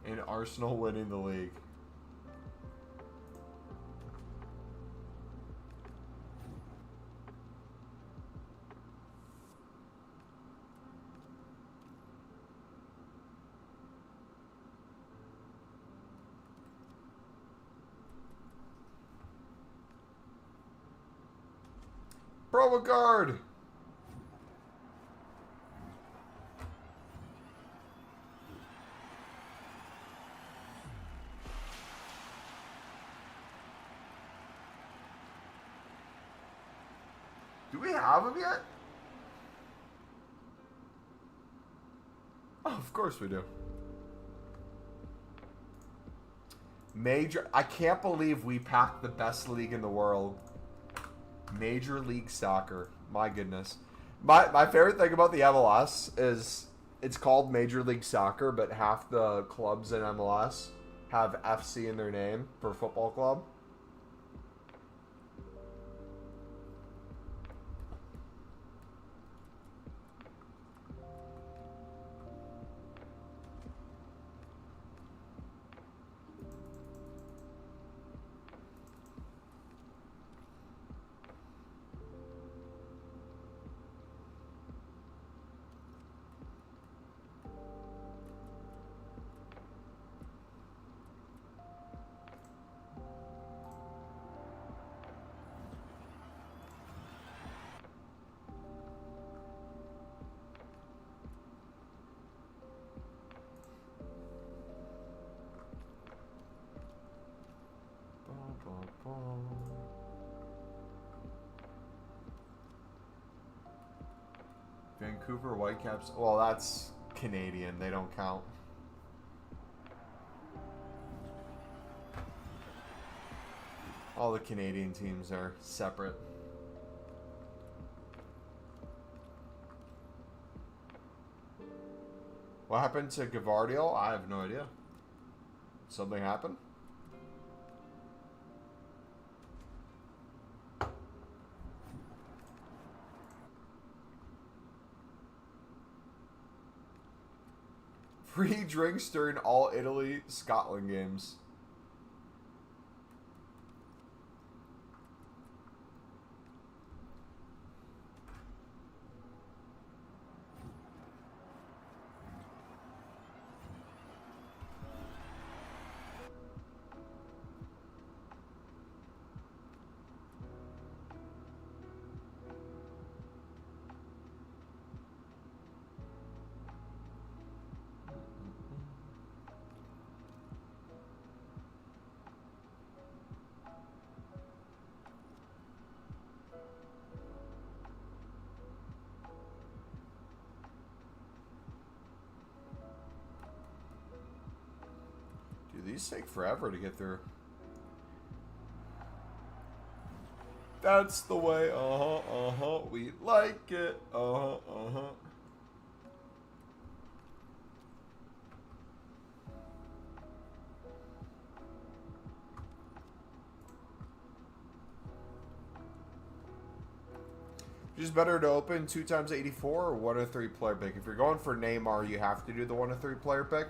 And Arsenal winning the league. Promo card. Do we have him yet? Oh, of course we do. Major. I can't believe we packed the best league in the world. Major League Soccer. My goodness. My favorite thing about the MLS is it's called Major League Soccer, but half the clubs in MLS have FC in their name for football club. Vancouver Whitecaps. Well, that's Canadian. They don't count. All the Canadian teams are separate. What happened to Gavardio? I have no idea. Something happened? Free drinks during all Italy-Scotland games. These take forever to get through. That's the way, we like it, Just better to open 2 times 84 or 1 of 3 player pick. If you're going for Neymar, you have to do the 1 of 3 player pick.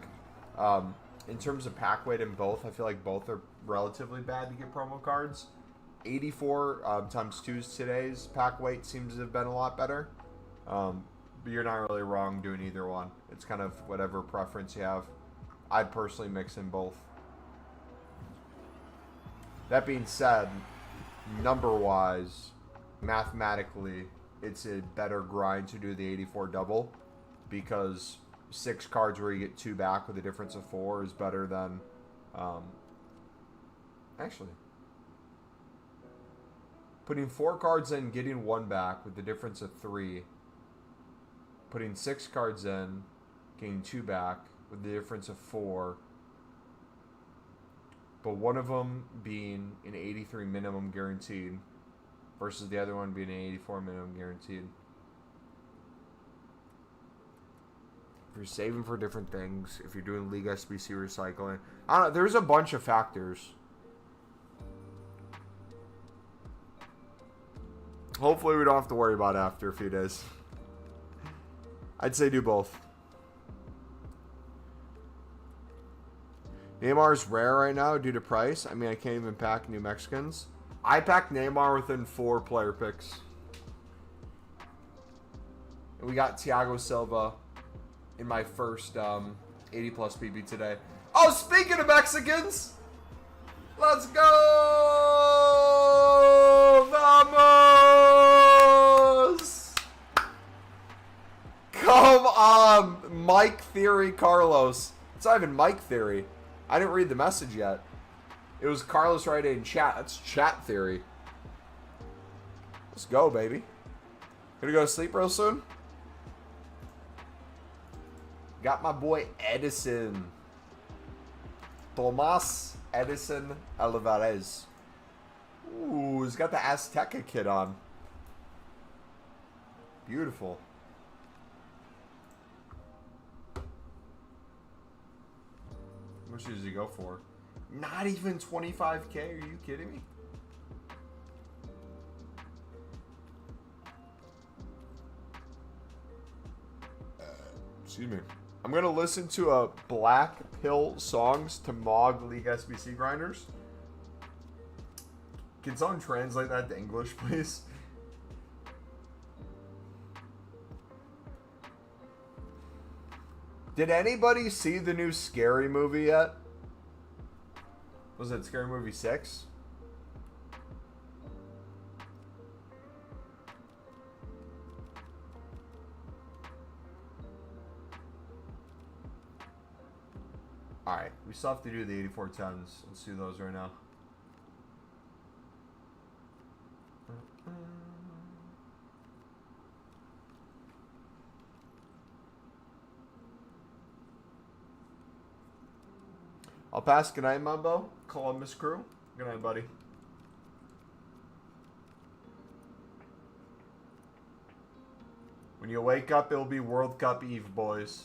In terms of pack weight in both, I feel like both are relatively bad to get promo cards. 84 times 2's today's pack weight seems to have been a lot better. But you're not really wrong doing either one. It's kind of whatever preference you have. I'd personally mix in both. That being said, number-wise, mathematically, it's a better grind to do the 84 double because 6 cards where you get 2 back with a difference of 4 is better than actually putting 4 cards in, getting 1 back with the difference of 3, putting 6 cards in, getting 2 back with the difference of 4. But one of them being an 83 minimum guaranteed versus the other one being an 84 minimum guaranteed. If you're saving for different things, if you're doing League SBC recycling, I don't know, there's a bunch of factors. Hopefully we don't have to worry about it after a few days. I'd say do both. Neymar's rare right now due to price. I mean, I can't even pack New Mexicans. I packed Neymar within 4 player picks. And we got Thiago Silva in my first 80 plus PB today. Oh, speaking of Mexicans, let's go! Vamos! Come on, Mike Theory Carlos. It's not even Mike Theory. I didn't read the message yet. It was Carlos right in chat. That's chat theory. Let's go, baby. Gonna go to sleep real soon. Got my boy Edison. Tomas Edison Alvarez. Ooh, he's got the Azteca kit on. Beautiful. How much does he go for? Not even 25K. Are you kidding me? Excuse me. I'm going to listen to a Black Pill songs to Mog League SBC grinders. Can someone translate that to English, please? Did anybody see the new Scary Movie yet? Was it Scary Movie 6? Alright, we still have to do the 8410s. Let's do those right now. I'll pass. Good night, Mumbo. Columbus crew. Good night, buddy. When you wake up, it'll be World Cup Eve, boys.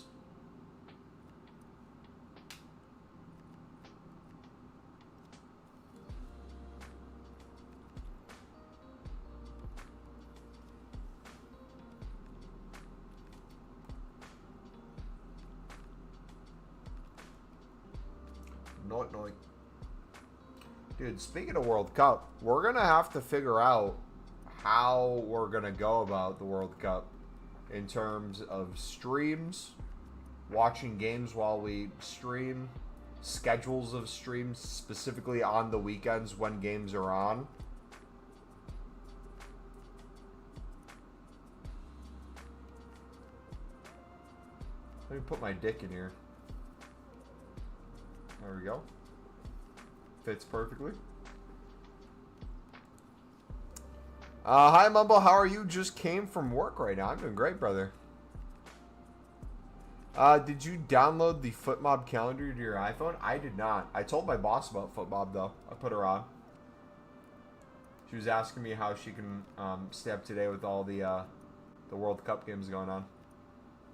Dude, speaking of World Cup, we're going to have to figure out how we're going to go about the World Cup in terms of streams, watching games while we stream, schedules of streams, specifically on the weekends when games are on. Let me put my dick in here. There we go. Fits perfectly. Hi, Mumbo. How are you? Just came from work right now. I'm doing great, brother. Did you download the FootMob calendar to your iPhone? I did not. I told my boss about FootMob, though. I put her on. She was asking me how she can stay up to date with all the World Cup games going on.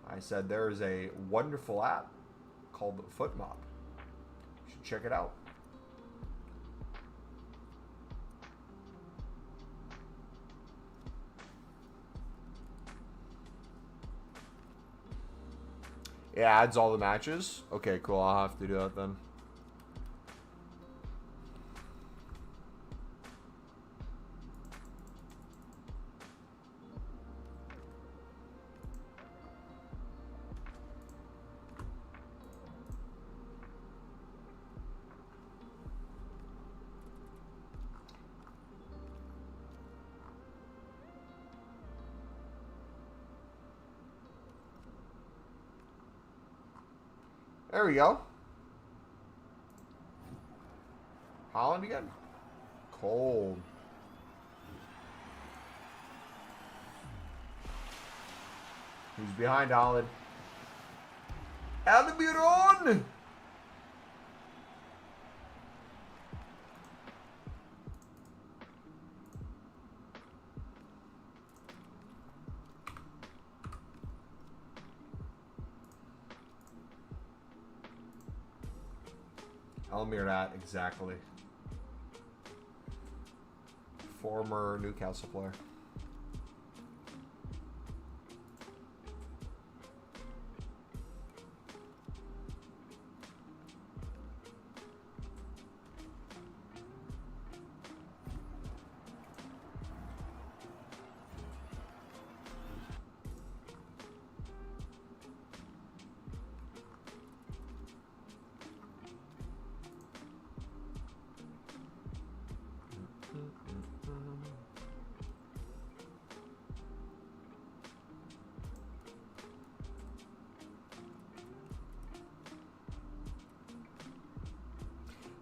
I said there is a wonderful app called FootMob. You should check it out. It adds all the matches? Okay, cool. I'll have to do that then. There we go. Holland again. Cold. Who's behind Holland? Almiron! Almiron, exactly. Former Newcastle player.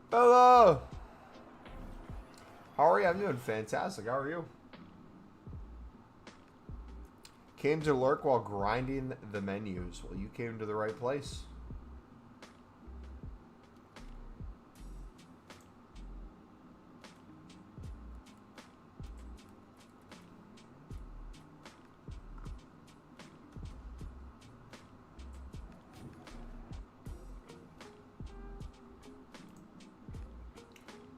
Hello! How are you? I'm doing fantastic. How are you? Came to lurk while grinding the menus. Well, you came to the right place.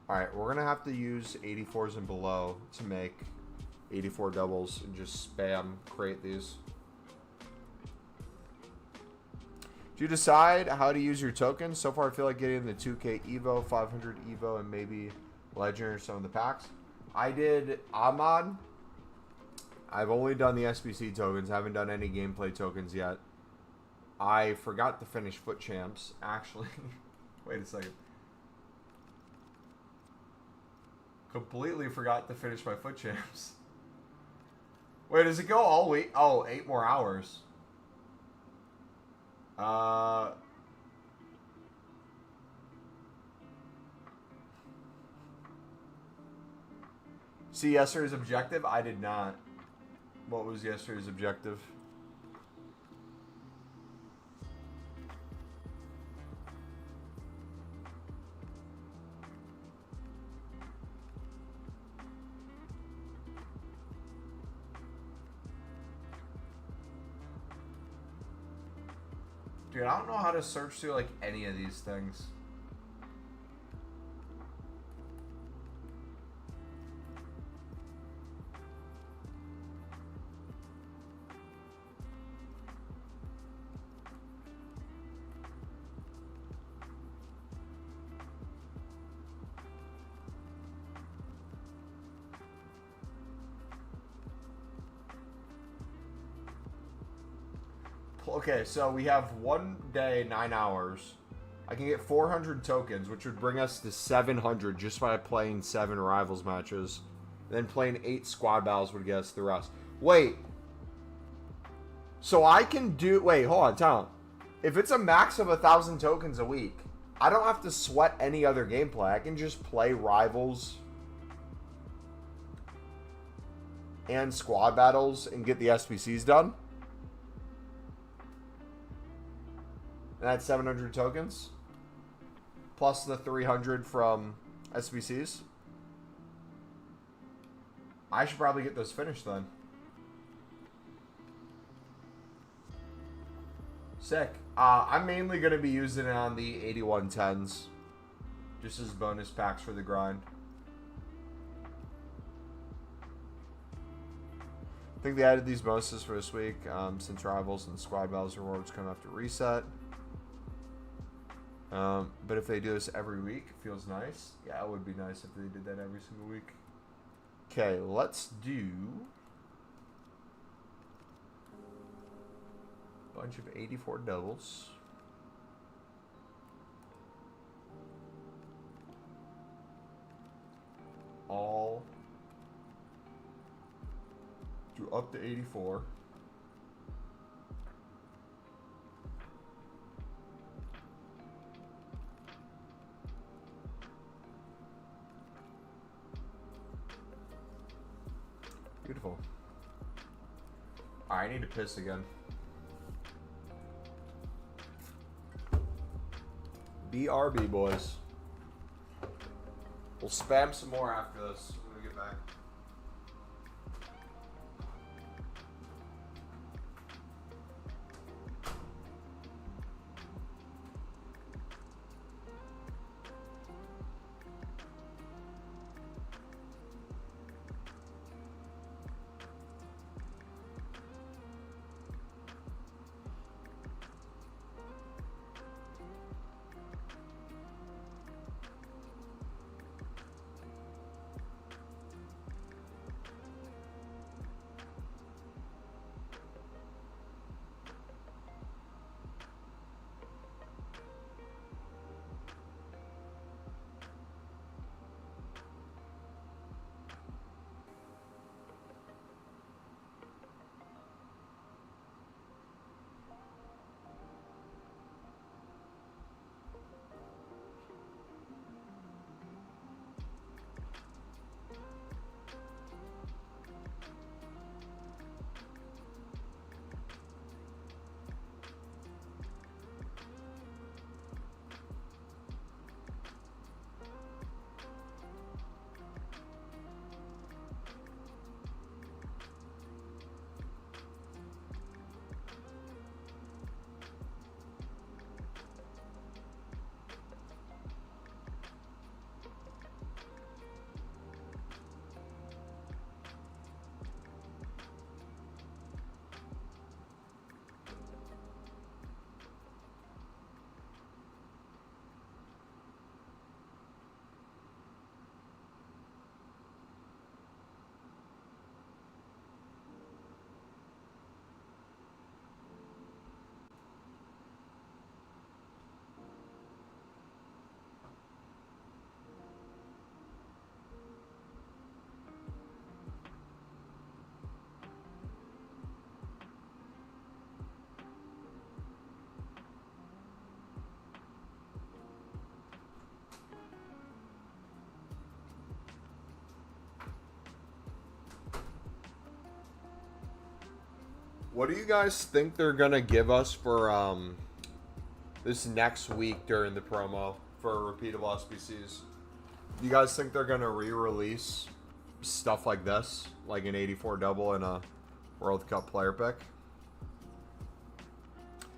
Alright, we're going to have to use 84s and below to make 84 doubles and just spam create these. Do you decide how to use your tokens? So far I feel like getting the 2K Evo, 500 Evo, and maybe Legend or some of the packs. I did Ahmad. I've only done the SBC tokens. I haven't done any gameplay tokens yet. I forgot to finish Foot Champs, actually. Wait a second. Completely forgot to finish my Foot Champs. Wait, does it go all week? Oh, 8 more hours. See yesterday's objective? I did not. What was yesterday's objective? Dude, I don't know how to search through, like, any of these things. Okay, so we have 1 day, 9 hours. I can get 400 tokens, which would bring us to 700 just by playing 7 rivals matches. Then playing 8 squad battles would get us the rest. Wait. So I can do... Wait, hold on, time out. If it's a max of 1,000 tokens a week, I don't have to sweat any other gameplay. I can just play rivals and squad battles and get the SBCs done. And that's 700 tokens. Plus the 300 from SBCs. I should probably get those finished then. Sick. I'm mainly going to be using it on the 8110s. Just as bonus packs for the grind. I think they added these bonuses for this week. Since Rivals and Squad Battles rewards come after reset. But if they do this every week, it feels nice. Yeah, it would be nice if they did that every single week. Okay, let's do a bunch of 84 doubles. All do up to 84. Beautiful. Alright, I need to piss again. BRB, boys. We'll spam some more after this when we get back. What do you guys think they're gonna give us for this next week during the promo for repeatable SBCs? Do you guys think they're gonna re-release stuff like this, like an 84 double and a World Cup player pick?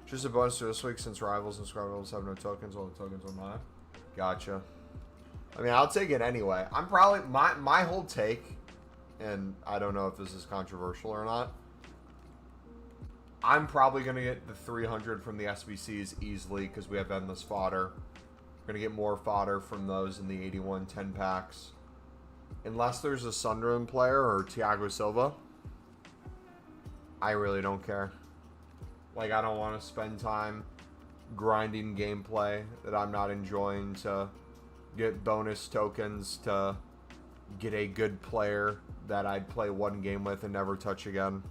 Just a bonus to this week since rivals and squad rivals have no tokens. All the tokens are mine. Gotcha. I mean, I'll take it anyway. I'm probably my whole take, and I don't know if this is controversial or not. I'm probably going to get the 300 from the SBCs easily because we have endless fodder. We're going to get more fodder from those in the 81 10 packs. Unless there's a Sunderland player or Thiago Silva, I really don't care. Like, I don't want to spend time grinding gameplay that I'm not enjoying to get bonus tokens to get a good player that I'd play one game with and never touch again.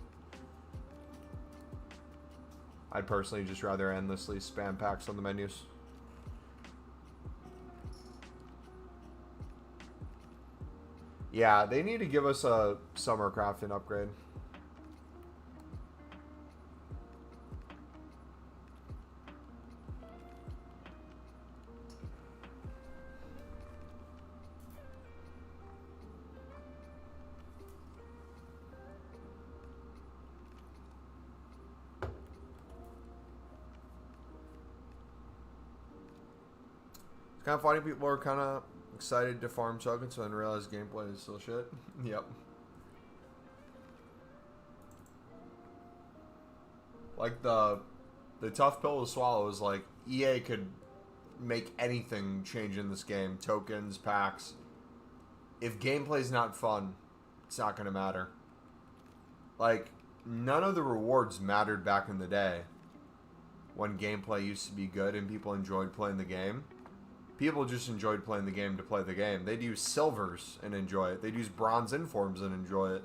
I'd personally just rather endlessly spam packs on the menus. Yeah, they need to give us a summer crafting upgrade. It's kind of funny, people are kind of excited to farm tokens and then realize gameplay is still shit. Yep. Like the tough pill to swallow is like EA could make anything change in this game. Tokens, packs. If gameplay's not fun, it's not going to matter. Like, none of the rewards mattered back in the day when gameplay used to be good and people enjoyed playing the game. People just enjoyed playing the game to play the game. They'd use silvers and enjoy it. They'd use bronze informs and enjoy it.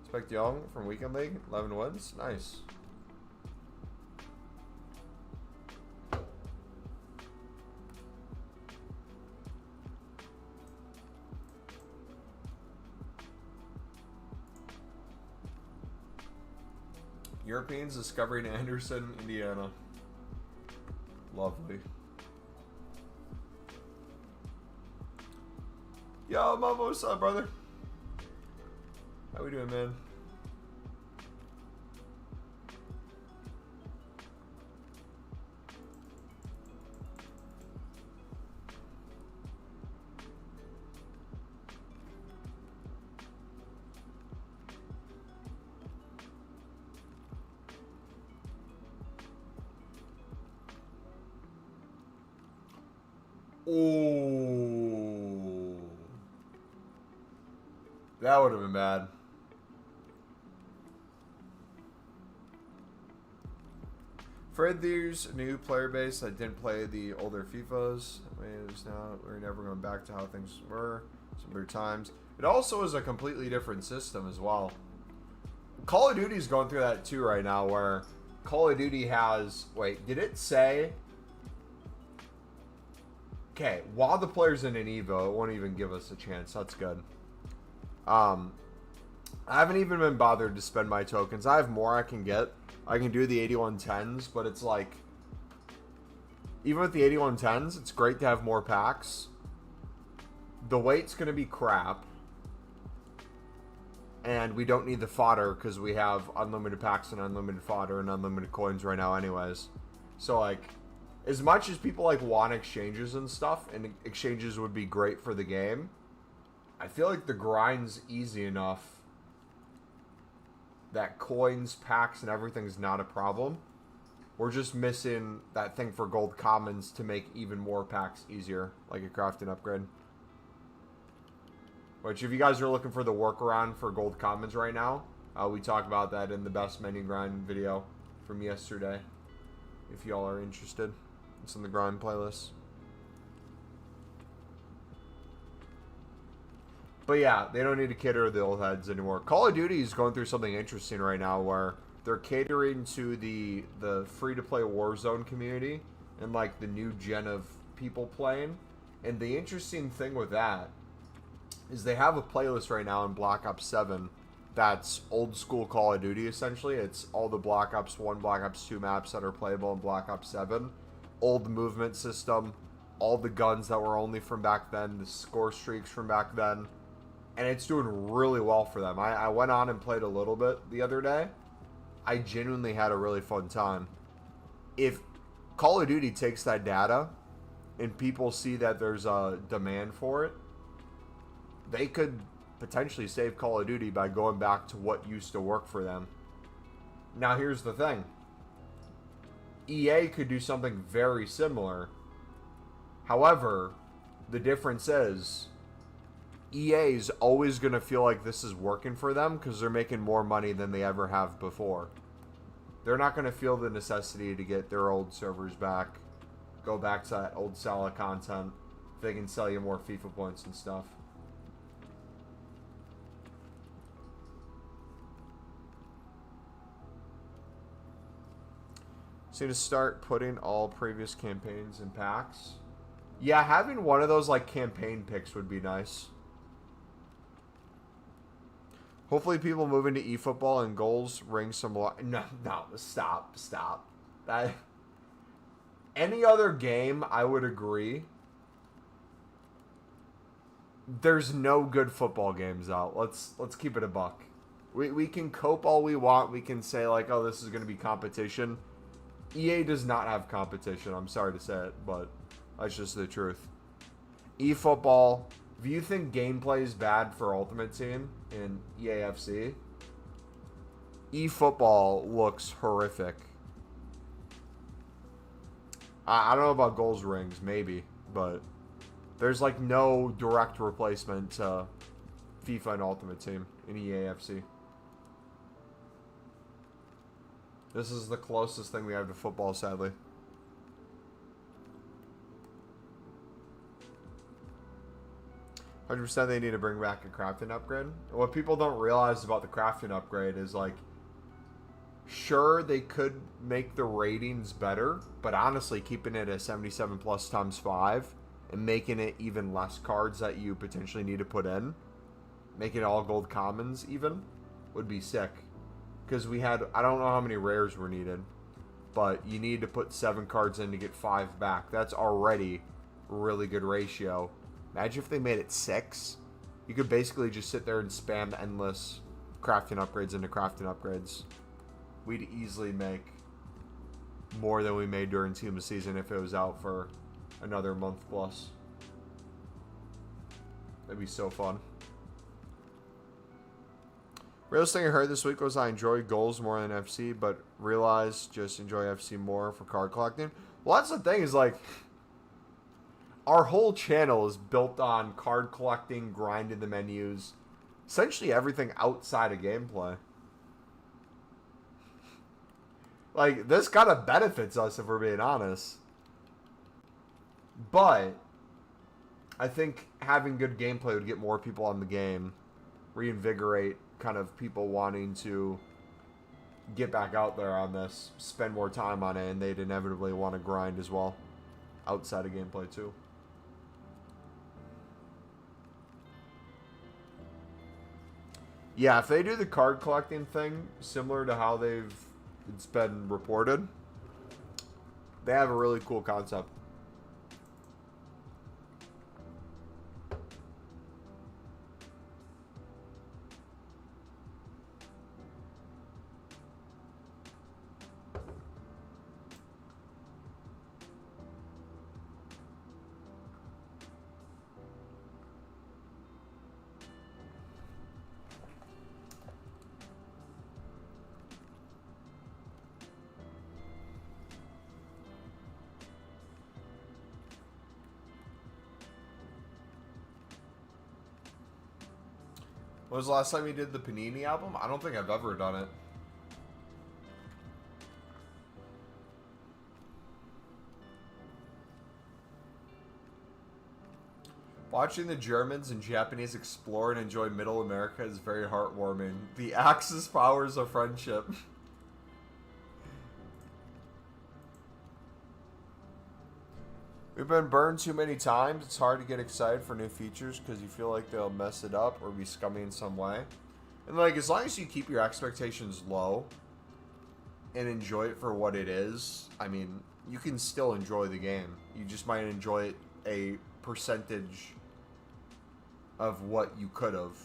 Expect Young from Weekend League. 11 wins. Nice. Europeans discovering Anderson, Indiana. Lovely. Yo, Mumbo, what's up, brother? How we doing, man? Oh, that would have been bad. Fred, there's a new player base that didn't play the older FIFAs. I mean, we're never going back to how things were. Some better times. It also is a completely different system as well. Call of Duty is going through that too right now, where Call of Duty has. Wait, did it say? Okay, while the player's in an Evo, it won't even give us a chance. That's good. I haven't even been bothered to spend my tokens. I have more I can get. I can do the 8110s, but it's like... Even with the 8110s, it's great to have more packs. The weight's going to be crap. And we don't need the fodder because we have unlimited packs and unlimited fodder and unlimited coins right now anyways. So, like... As much as people like want exchanges and stuff, and exchanges would be great for the game, I feel like the grind's easy enough that coins, packs, and everything's not a problem. We're just missing that thing for gold commons to make even more packs easier, like a crafting upgrade. Which, if you guys are looking for the workaround for gold commons right now, we talk about that in the best menu grind video from yesterday, if y'all are interested. It's in the grind playlist. But yeah, they don't need to cater to the old heads anymore. Call of Duty is going through something interesting right now where they're catering to the free-to-play Warzone community and like the new gen of people playing. And the interesting thing with that is they have a playlist right now in Black Ops 7 that's old school Call of Duty essentially. It's all the Black Ops 1, Black Ops 2 maps that are playable in Black Ops 7. Old movement system, all the guns that were only from back then, the score streaks from back then, and it's doing really well for them. I went on and played a little bit the other day. I genuinely had a really fun time. If Call of Duty takes that data and people see that there's a demand for it, they could potentially save Call of Duty by going back to what used to work for them. Now here's the thing. EA could do something very similar. However, the difference is EA is always going to feel like this is working for them because they're making more money than they ever have before. They're not going to feel the necessity to get their old servers back, go back to that old style of content if they can sell you more FIFA points and stuff. So to start putting all previous campaigns in packs. Yeah, having one of those like campaign picks would be nice. Hopefully people move into eFootball and goals ring some... No, stop. That... Any other game, I would agree. There's no good football games out. Let's keep it a buck. We can cope all we want. We can say like, oh, this is going to be competition. EA does not have competition. I'm sorry to say it, but that's just the truth. eFootball, if you think gameplay is bad for Ultimate Team in EAFC, eFootball looks horrific. I don't know about goals rings, maybe, but there's like no direct replacement to FIFA and Ultimate Team in EAFC. This is the closest thing we have to football, sadly. %, they need to bring back a crafting upgrade. What people don't realize about the crafting upgrade is like, sure, they could make the ratings better, but honestly, keeping it at 77 plus times 5 and making it even less cards that you potentially need to put in, making it all gold commons even, would be sick. because we had, I don't know how many rares were needed, but you need to put 7 cards in to get 5 back. That's already a really good ratio. Imagine if they made it 6. You could basically just sit there and spam endless crafting upgrades into crafting upgrades. We'd easily make more than we made during Team of Season if it was out for another month plus. That'd be so fun. Realest thing I heard this week was I enjoy goals more than FC, but realized just enjoy FC more for card collecting. Well, that's the thing is, like, our whole channel is built on card collecting, grinding the menus, essentially everything outside of gameplay. Like, this kind of benefits us if we're being honest. But I think having good gameplay would get more people on the game, reinvigorate kind of people wanting to get back out there on this, spend more time on it, and they'd inevitably want to grind as well outside of gameplay too. Yeah, if they do the card collecting thing similar to how it's been reported, they have a really cool concept. When was the last time you did the Panini album? I don't think I've ever done it. Watching the Germans and Japanese explore and enjoy Middle America is very heartwarming. The Axis powers of friendship. We've been burned too many times. It's hard to get excited for new features because you feel like they'll mess it up or be scummy in some way. And like, as long as you keep your expectations low and enjoy it for what it is, I mean, you can still enjoy the game. You just might enjoy it a percentage of what you could have.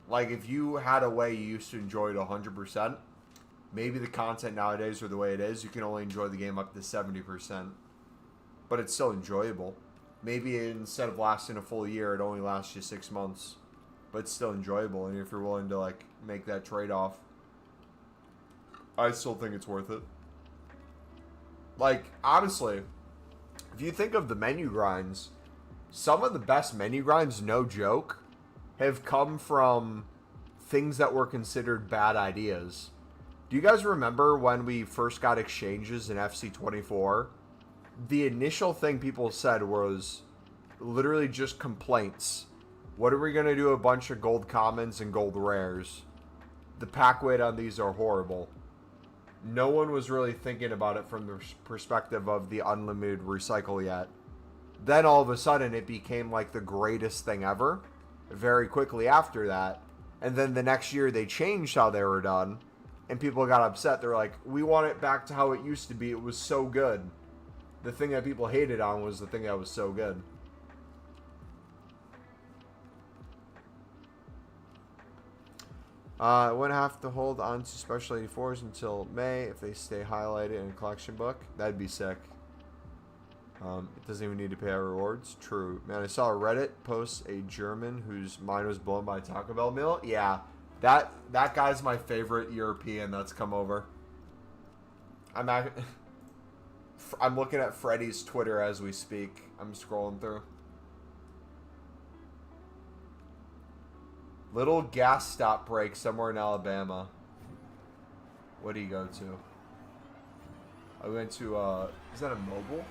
Like, if you had a way you used to enjoy it 100%, maybe the content nowadays or the way it is, you can only enjoy the game up to 70%. But it's still enjoyable. Maybe instead of lasting a full year, it only lasts you 6 months. But it's still enjoyable, and if you're willing to, like, make that trade-off, I still think it's worth it. Like, honestly, if you think of the menu grinds, some of the best menu grinds, no joke, have come from things that were considered bad ideas. Do you guys remember when we first got exchanges in FC24? The initial thing people said was literally just complaints. What are we going to do? A bunch of gold commons and gold rares. The pack weight on these are horrible. No one was really thinking about it from the perspective of the unlimited recycle yet. Then all of a sudden it became like the greatest thing ever. Very quickly after that. And then the next year they changed how they were done. And people got upset. They're like, we want it back to how it used to be. It was so good. The thing that people hated on was the thing that was so good. I wouldn't have to hold on to Special 84s until May if they stay highlighted in a collection book. That'd be sick. It doesn't even need to pay out rewards. True. Man, I saw a Reddit post a German whose mind was blown by a Taco Bell meal. Yeah, that guy's my favorite European that's come over. I'm looking at Freddy's Twitter as we speak. I'm scrolling through. Little gas stop break somewhere in Alabama. What do you go to? I went to, is that a mobile?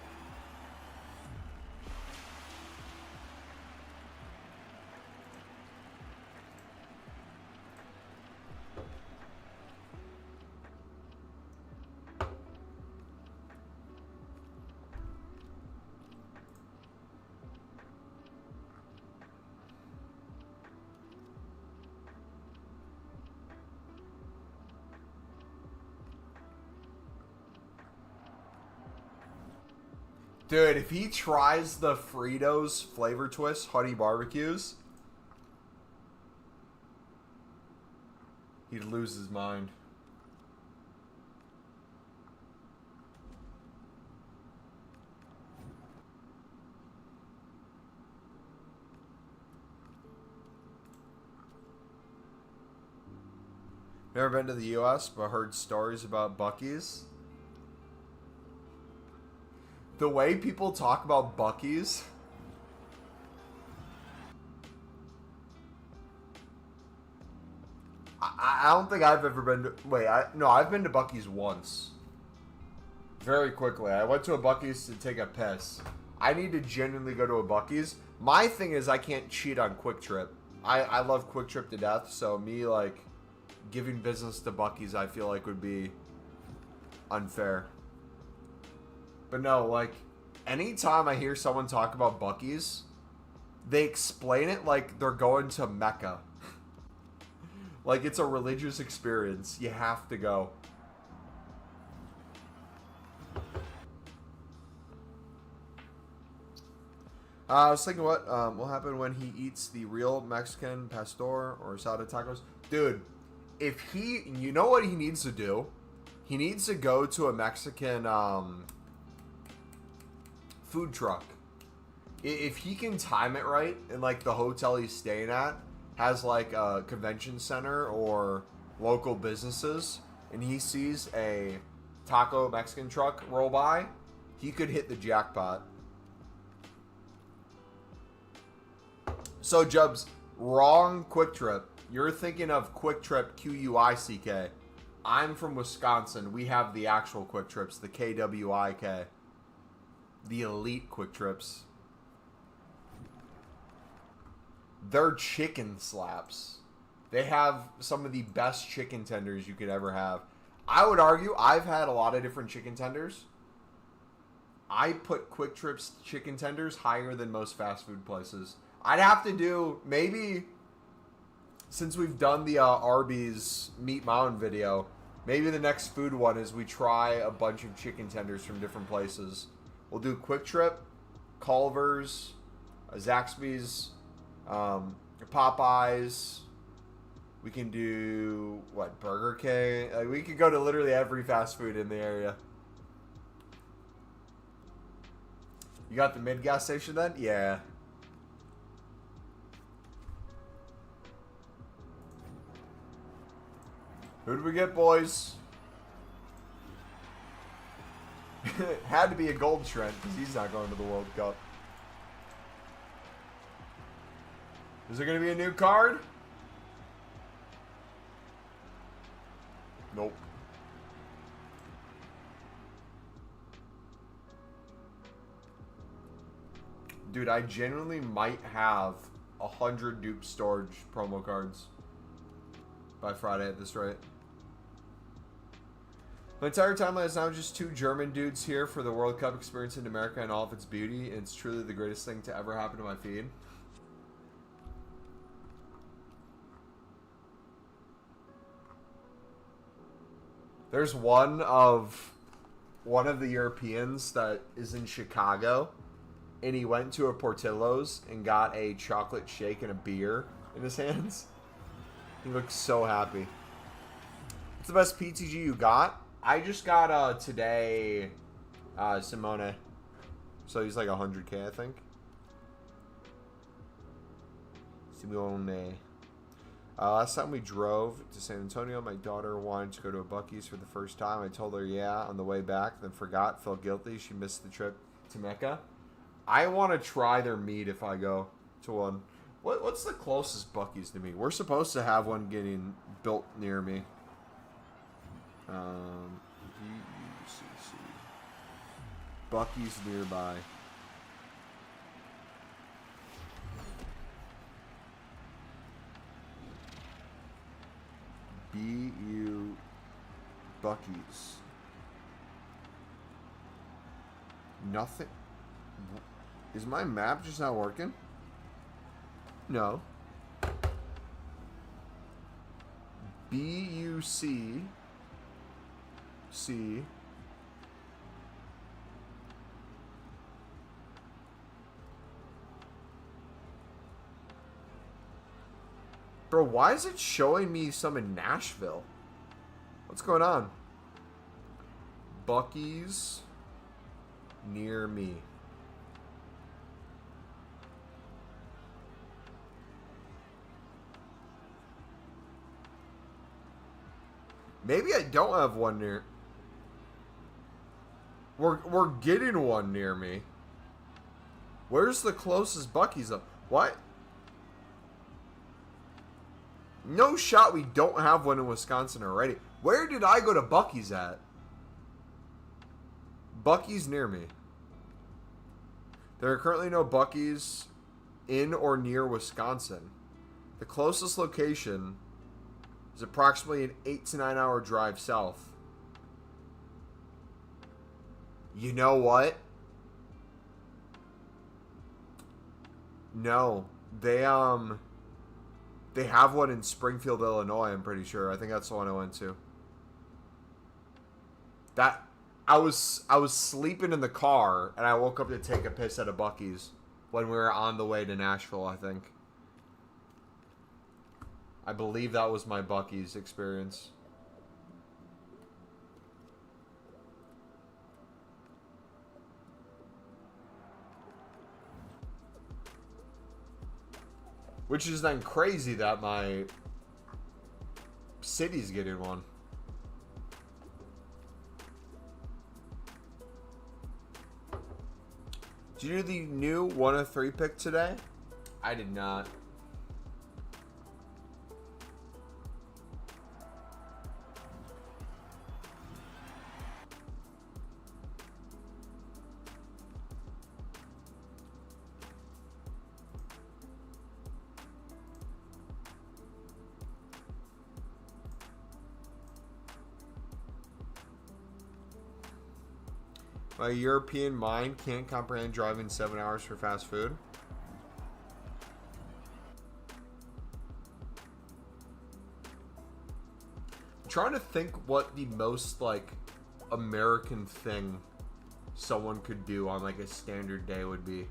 Dude, if he tries the Fritos flavor twist honey barbecues, he'd lose his mind. Never been to the U.S., but heard stories about Buc-ee's. The way people talk about Buc-ee's, I don't think I've ever been to... Wait, no, I've been to Buc-ee's once. Very quickly. I went to a Buc-ee's to take a piss. I need to genuinely go to a Buc-ee's. My thing is I can't cheat on Quick Trip. I love Quick Trip to death, so me, like, giving business to Buc-ee's I feel like would be unfair. But no, like, anytime I hear someone talk about Buc-ee's, they explain it like they're going to Mecca. Like it's a religious experience. You have to go. I was thinking what will happen when he eats the real Mexican pastor or asada tacos. Dude, if he... You know what he needs to do? He needs to go to a Mexican food truck. If he can time it right, and like the hotel he's staying at has like a convention center or local businesses, and he sees a taco Mexican truck roll by, he could hit the jackpot. So Jubs, wrong Quick Trip. You're thinking of Quick Trip Quick. I'm from Wisconsin. We have the actual Quick Trips, the KWIK. The elite Quick Trips. They're chicken slaps. They have some of the best chicken tenders you could ever have. I would argue I've had a lot of different chicken tenders. I put Quick Trip's chicken tenders higher than most fast food places. I'd have to do, maybe, since we've done the Arby's Meat Mountain video, maybe the next food one is we try a bunch of chicken tenders from different places. We'll do Quick Trip, Culver's, Zaxby's, Popeyes. We can do, what, Burger King? Like, we could go to literally every fast food in the area. You got the mid gas station then? Yeah. Who did we get, boys? Had to be a Gold Trent, because he's not going to the World Cup. Is there going to be a new card? Nope. Dude, I genuinely might have 100 dupe storage promo cards by Friday at this rate. My entire timeline is now just two German dudes here for the World Cup experience in America and all of its beauty. And it's truly the greatest thing to ever happen to my feed. There's one of the Europeans that is in Chicago, and he went to a Portillo's and got a chocolate shake and a beer in his hands. He looks so happy. What's the best PTG you got? I just got today Simone. So he's like 100K, I think. Simone. Last time we drove to San Antonio, my daughter wanted to go to a Buc-ee's for the first time. I told her yeah on the way back, then forgot, felt guilty. She missed the trip to Mecca. I want to try their meat if I go to one. What's the closest Buc-ee's to me? We're supposed to have one getting built near me. BUCC. Buc-ee's nearby. BU Buc-ee's. Nothing. Is my map just not working? No. BUCC. Bro, why is it showing me some in Nashville? What's going on? Buc-ee's near me. Maybe I don't have one near. We're getting one near me. Where's the closest Buc-ee's up? What? No shot we don't have one in Wisconsin already. Where did I go to Buc-ee's at? Buc-ee's near me. There are currently no Buc-ee's in or near Wisconsin. The closest location is approximately an 8 to 9 hour drive south. You know what? No. They have one in Springfield, Illinois, I'm pretty sure. I think that's the one I went to. That I was sleeping in the car and I woke up to take a piss at a Buc-ee's when we were on the way to Nashville, I think. I believe that was my Buc-ee's experience. Which is then crazy that my city's getting one. Did you do the new 1 of 3 pick today? I did not. My European mind can't comprehend driving 7 hours for fast food. I'm trying to think what the most, like, American thing someone could do on, like, a standard day would be.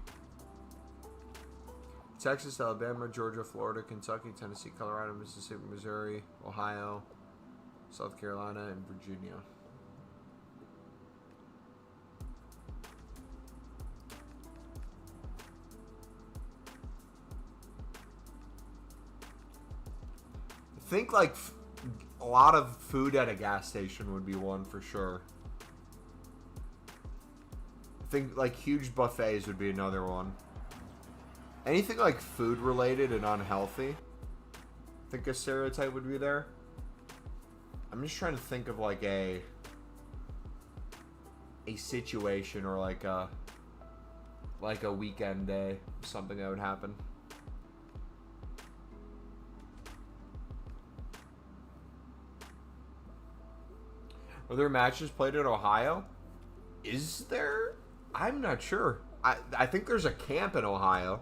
Texas, Alabama, Georgia, Florida, Kentucky, Tennessee, Colorado, Mississippi, Missouri, Ohio, South Carolina, and Virginia. I think like a lot of food at a gas station would be one for sure. I think like huge buffets would be another one. Anything like food related and unhealthy, I think a stereotype would be there. I'm just trying to think of like a situation or like a weekend day, something that would happen. Are there matches played in Ohio? Is there? I'm not sure. I think there's a camp in Ohio.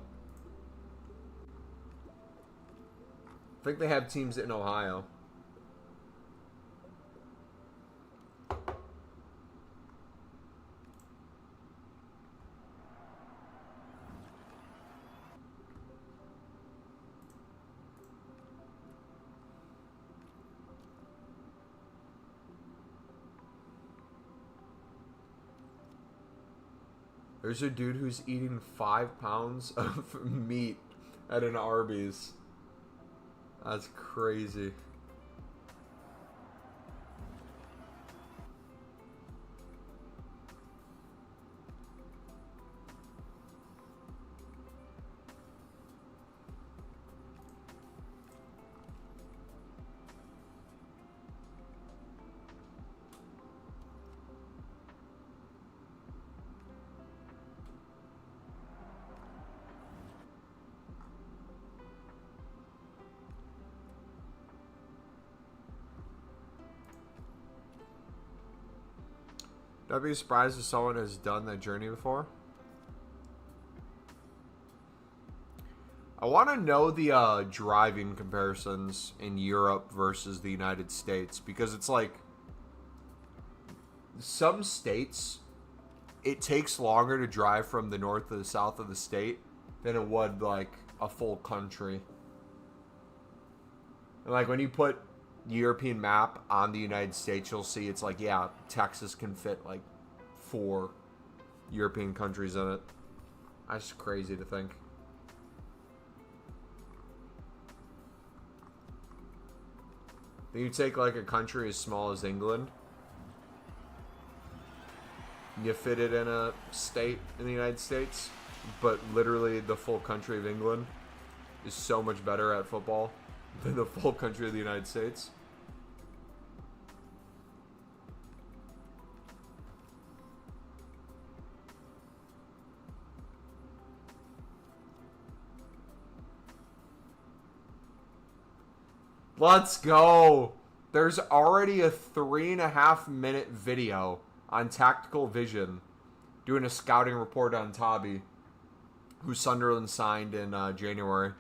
I think they have teams in Ohio. There's a dude who's eating 5 pounds of meat at an Arby's. That's crazy. I'd be surprised if someone has done that journey before. I want to know the driving comparisons in Europe versus the United States, because it's like some states it takes longer to drive from the north to the south of the state than it would like a full country. And like when you put European map on the United States, you'll see it's like, yeah, Texas can fit like 4 European countries in it. That's just crazy to think. Then you take like a country as small as England, you fit it in a state in the United States, but literally the full country of England is so much better at football than the full country of the United States. Let's go. There's already a 3.5-minute video on Tactical Vision doing a scouting report on Tabi, who Sunderland signed in January.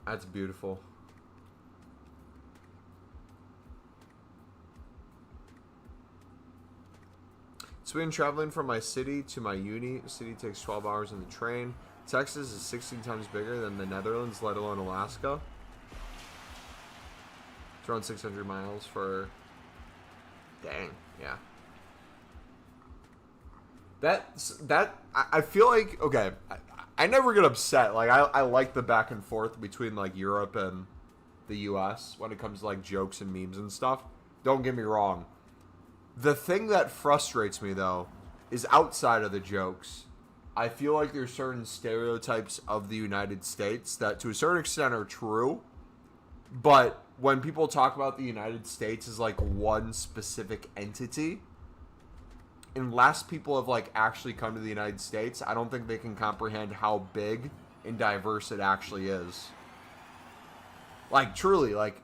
That's beautiful. Sweden traveling from my city to my uni. City takes 12 hours in the train. Texas is 16 times bigger than the Netherlands, let alone Alaska. It's around 600 miles for... Dang, yeah. I feel like, okay, I never get upset. Like, I like the back and forth between, like, Europe and the U.S. when it comes to, like, jokes and memes and stuff. Don't get me wrong. The thing that frustrates me, though, is outside of the jokes. I feel like there's certain stereotypes of the United States that, to a certain extent, are true. But when people talk about the United States as, like, one specific entity, unless people have, like, actually come to the United States, I don't think they can comprehend how big and diverse it actually is. Like, truly, like,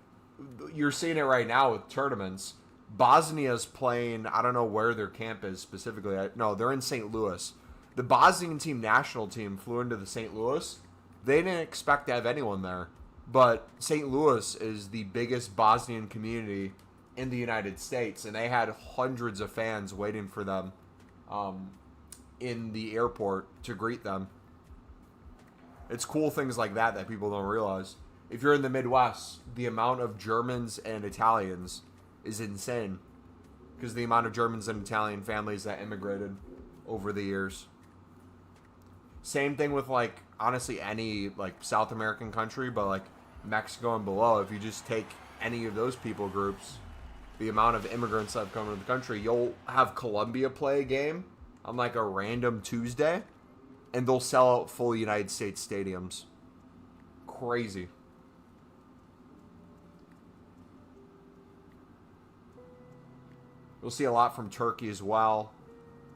you're seeing it right now with tournaments. Bosnia's playing, I don't know where their camp is specifically. No, they're in St. Louis. The Bosnian team national team flew into the St. Louis. They didn't expect to have anyone there. But St. Louis is the biggest Bosnian community in the United States, and they had hundreds of fans waiting for them in the airport to greet them. It's cool things like that that people don't realize. If you're in the Midwest, the amount of Germans and Italians is insane, because the amount of Germans and Italian families that immigrated over the years. Same thing with, like, honestly any, like, South American country, but, like, Mexico and below. If you just take any of those people groups, the amount of immigrants that have come into the country, you'll have Colombia play a game on, like, a random Tuesday, and they'll sell out full United States stadiums. Crazy. You'll see a lot from Turkey as well.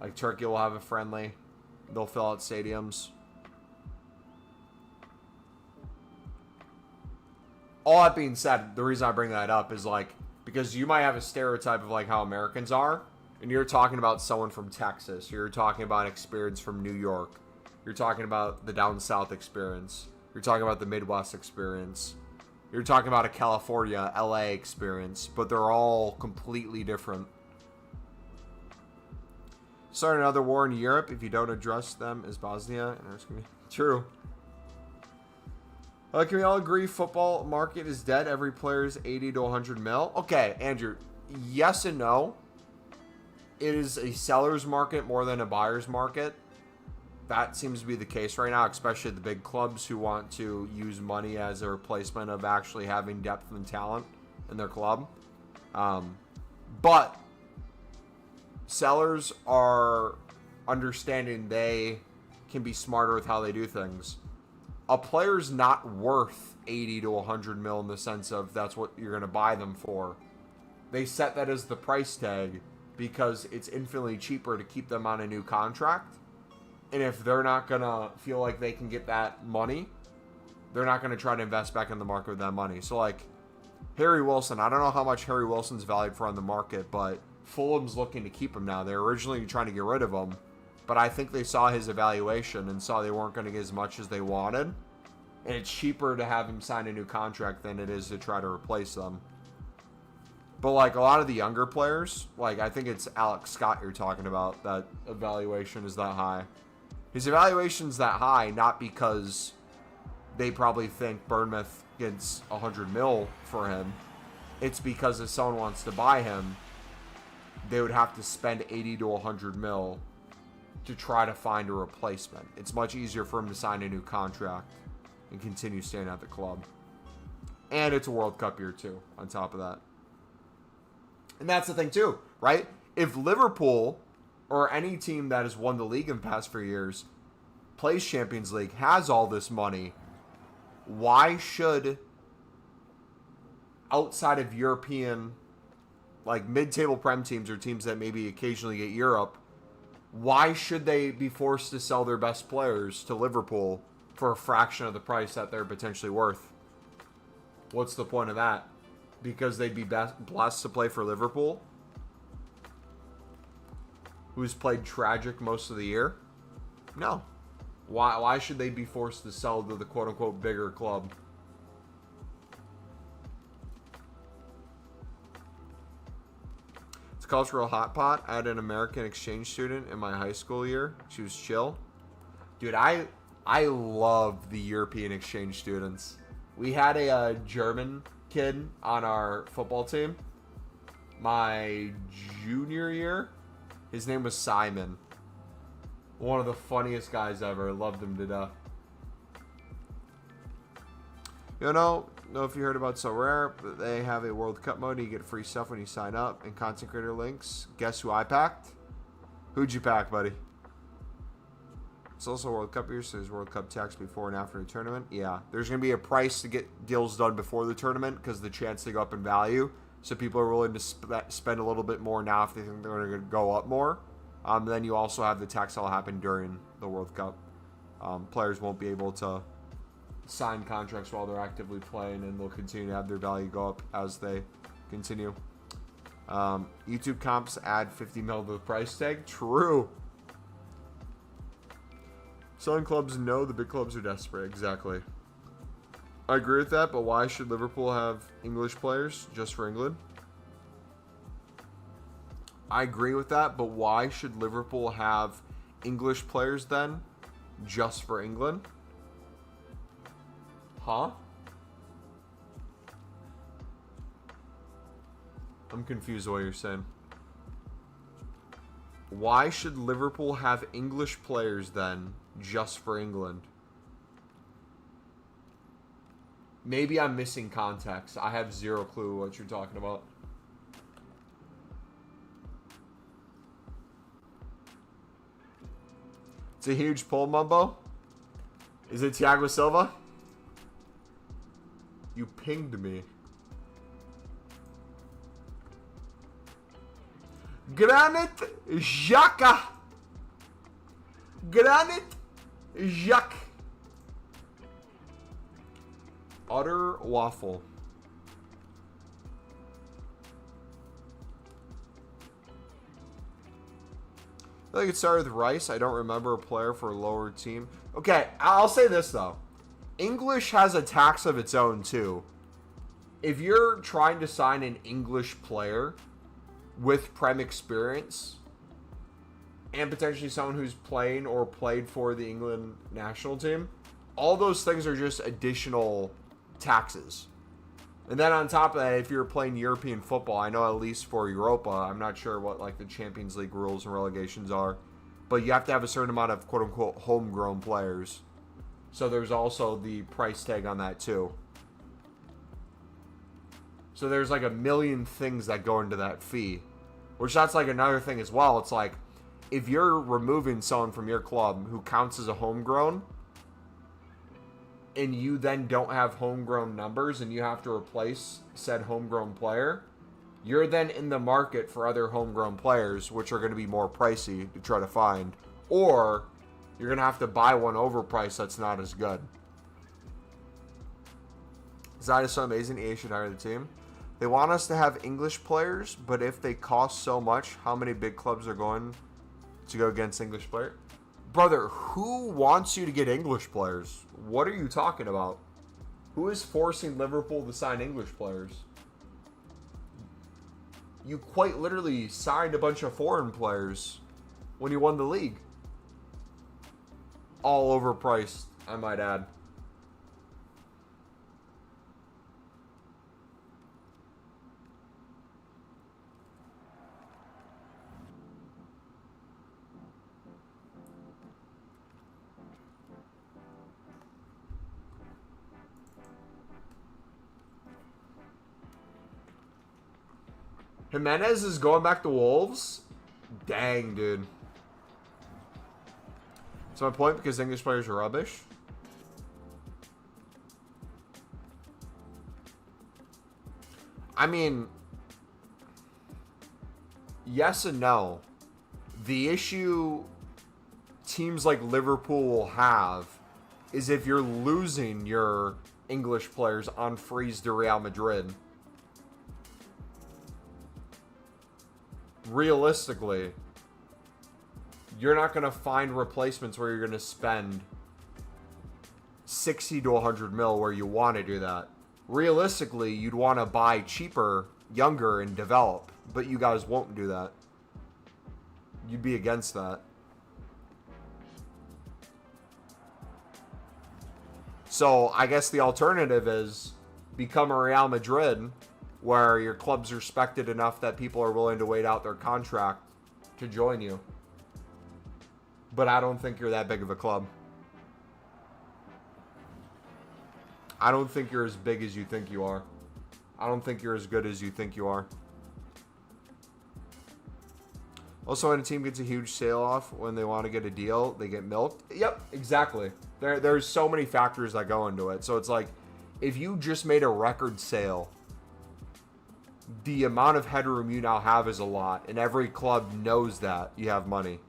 Like, Turkey will have a friendly. They'll fill out stadiums. All that being said, the reason I bring that up is, like, because you might have a stereotype of, like, how Americans are, and you're talking about someone from Texas. You're talking about an experience from New York. You're talking about the down south experience. You're talking about the Midwest experience. You're talking about a California, LA experience, but they're all completely different. Start another war in Europe if you don't address them as Bosnia. True. Can we all agree football market is dead? Every player is 80 to 100 mil. Okay, Andrew. Yes and no. It is a seller's market more than a buyer's market. That seems to be the case right now, especially the big clubs who want to use money as a replacement of actually having depth and talent in their club. But sellers are understanding they can be smarter with how they do things. A player's not worth 80 to 100 mil in the sense of that's what you're going to buy them for. They set that as the price tag because it's infinitely cheaper to keep them on a new contract. And if they're not going to feel like they can get that money, they're not going to try to invest back in the market with that money. So, like, Harry Wilson, I don't know how much Harry Wilson's valued for on the market, but Fulham's looking to keep him now. They're originally trying to get rid of him, but I think they saw his evaluation and saw they weren't going to get as much as they wanted. And it's cheaper to have him sign a new contract than it is to try to replace them. But, like, a lot of the younger players, like, I think it's Alex Scott you're talking about, that evaluation is that high. His evaluation's that high, not because they probably think Bournemouth gets 100 mil for him. It's because if someone wants to buy him, they would have to spend 80 to 100 mil to try to find a replacement. It's much easier for him to sign a new contract and continue staying at the club. And it's a World Cup year too, on top of that. And that's the thing too, right? If Liverpool or any team that has won the league in the past 4 years plays Champions League, has all this money, why should, outside of European, like mid-table Prem teams or teams that maybe occasionally get Europe, why should they be forced to sell their best players to Liverpool for a fraction of the price that they're potentially worth? What's the point of that? Because they'd be blessed to play for Liverpool, who's played tragic most of the year? No. Why should they be forced to sell to the quote-unquote bigger club? It's a cultural hot pot. I had an American exchange student in my high school year. She was chill. Dude, I love the European exchange students. We had a German kid on our football team my junior year. His name was Simon. One of the funniest guys ever. Loved him to death. You know if you heard about So Rare, but they have a World Cup mode. You get free stuff when you sign up and content creator links. Guess who I packed? Who'd you pack, buddy? It's also World Cup year, so there's World Cup tax before and after the tournament. Yeah, there's going to be a price to get deals done before the tournament because the chance to go up in value. So people are willing to spend a little bit more now if they think they're going to go up more. Then you also have the tax that'll happen during the World Cup. Players won't be able to sign contracts while they're actively playing, and they'll continue to have their value go up as they continue. YouTube comps add 50 mil to the price tag. True. Some clubs know the big clubs are desperate. Exactly. I agree with that, but why should Liverpool have English players just for England? I agree with that, but why should Liverpool have English players then just for England? Huh? I'm confused what you're saying. Why should Liverpool have English players then just for England? Maybe I'm missing context. I have zero clue what you're talking about. It's a huge pull, Mumbo. Is it Thiago Silva? You pinged me. Granit Xhaka. Granit Xhaka. Utter waffle. I think it started with Rice. I don't remember a player for a lower team. Okay, I'll say this though. English has a tax of its own too. If you're trying to sign an English player with Prem experience and potentially someone who's playing or played for the England national team, all those things are just additional taxes. And then on top of that, if you're playing European football, I know at least for Europa, I'm not sure what like the Champions League rules and relegations are, but you have to have a certain amount of quote-unquote homegrown players. So there's also the price tag on that too. So there's like a million things that go into that fee, which that's like another thing as well. It's like if you're removing someone from your club who counts as a homegrown, and you then don't have homegrown numbers and you have to replace said homegrown player, you're then in the market for other homegrown players, which are going to be more pricey to try to find, or you're going to have to buy one overpriced that's not as good. Zide is so amazing, EA should hire the team. They want us to have English players, but if they cost so much, how many big clubs are going to go against English players? Brother, who wants you to get English players? What are you talking about? Who is forcing Liverpool to sign English players? You quite literally signed a bunch of foreign players when you won the league. all overpriced, I might add. Jimenez is going back to Wolves? Dang, dude. That's my point, because English players are rubbish. I mean, yes and no. The issue teams like Liverpool will have is if you're losing your English players on freeze to Real Madrid. Realistically, you're not going to find replacements where you're going to spend 60 to 100 mil where you want to do that. Realistically, you'd want to buy cheaper, younger, and develop. But you guys won't do that. You'd be against that. So I guess the alternative is become a Real Madrid, where your club's respected enough that people are willing to wait out their contract to join you. But I don't think you're that big of a club. I don't think you're as big as you think you are. I don't think you're as good as you think you are. Also, when a team gets a huge sale off when they want to get a deal, they get milked. Yep, exactly. There's so many factors that go into it. So it's like, if you just made a record sale, the amount of headroom you now have is a lot, and every club knows that you have money.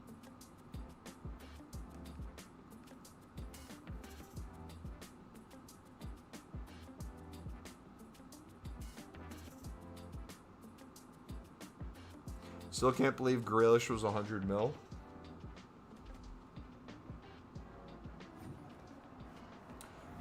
Still can't believe Grealish was 100 mil.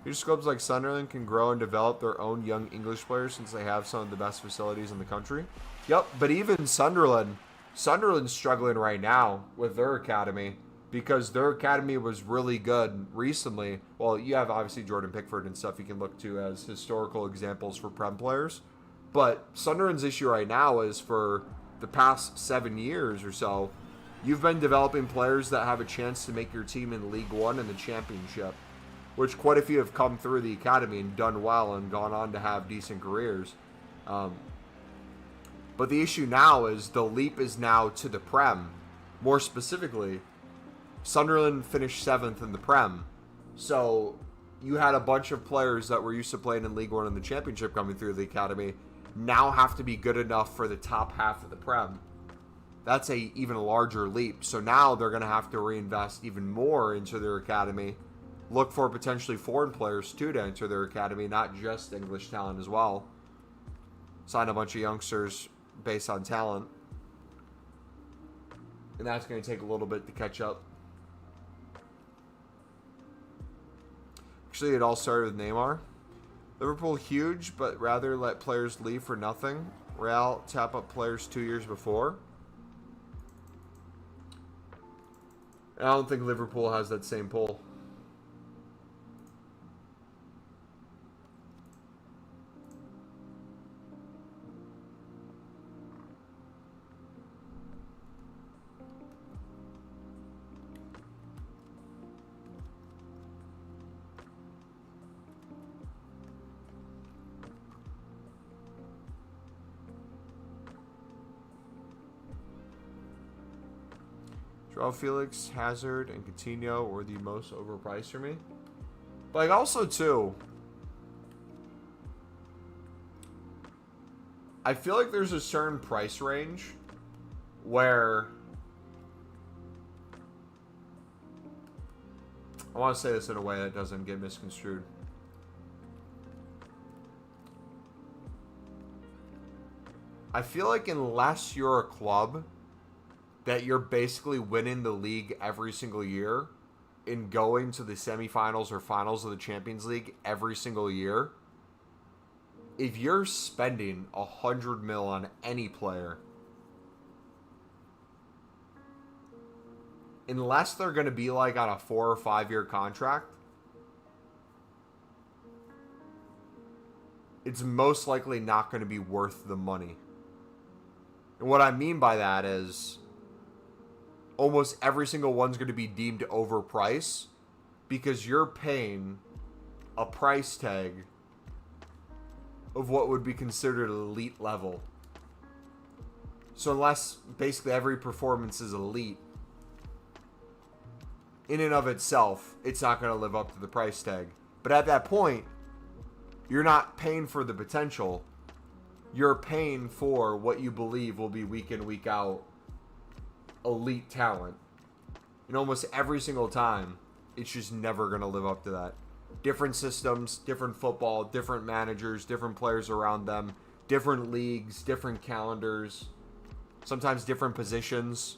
Huge clubs like Sunderland can grow and develop their own young English players since they have some of the best facilities in the country. Yep, but even Sunderland's struggling right now with their academy because their academy was really good recently. Well, you have obviously Jordan Pickford and stuff you can look to as historical examples for Prem players. But Sunderland's issue right now is for the past 7 years or so, you've been developing players that have a chance to make your team in League One and the Championship, which quite a few have come through the academy and done well and gone on to have decent careers. But the issue now is the leap is now to the Prem. More specifically, Sunderland finished 7th in the Prem. So you had a bunch of players that were used to playing in League One and the Championship coming through the academy now have to be good enough for the top half of the Prem. That's a even larger leap. So now they're going to have to reinvest even more into their academy. Look for potentially foreign players too to enter their academy, not just English talent as well. Sign a bunch of youngsters based on talent. And that's going to take a little bit to catch up. Actually, it all started with Neymar. Liverpool huge, but rather let players leave for nothing. Real tap up players 2 years before. I don't think Liverpool has that same pull. Joao Felix, Hazard, and Coutinho were the most overpriced for me. But like also too, I feel like there's a certain price range where I want to say this in a way that doesn't get misconstrued. I feel like unless you're a club that you're basically winning the league every single year and going to the semifinals or finals of the Champions League every single year, if you're spending 100 mil on any player, unless they're going to be like on a 4 or 5 year contract, it's most likely not going to be worth the money. And what I mean by that is almost every single one's going to be deemed overpriced because you're paying a price tag of what would be considered elite level. So unless basically every performance is elite, in and of itself, it's not going to live up to the price tag. But at that point, you're not paying for the potential. You're paying for what you believe will be week in, week out elite talent. And almost every single time, it's just never going to live up to that. Different systems, different football, different managers, different players around them, different leagues, different calendars, sometimes different positions.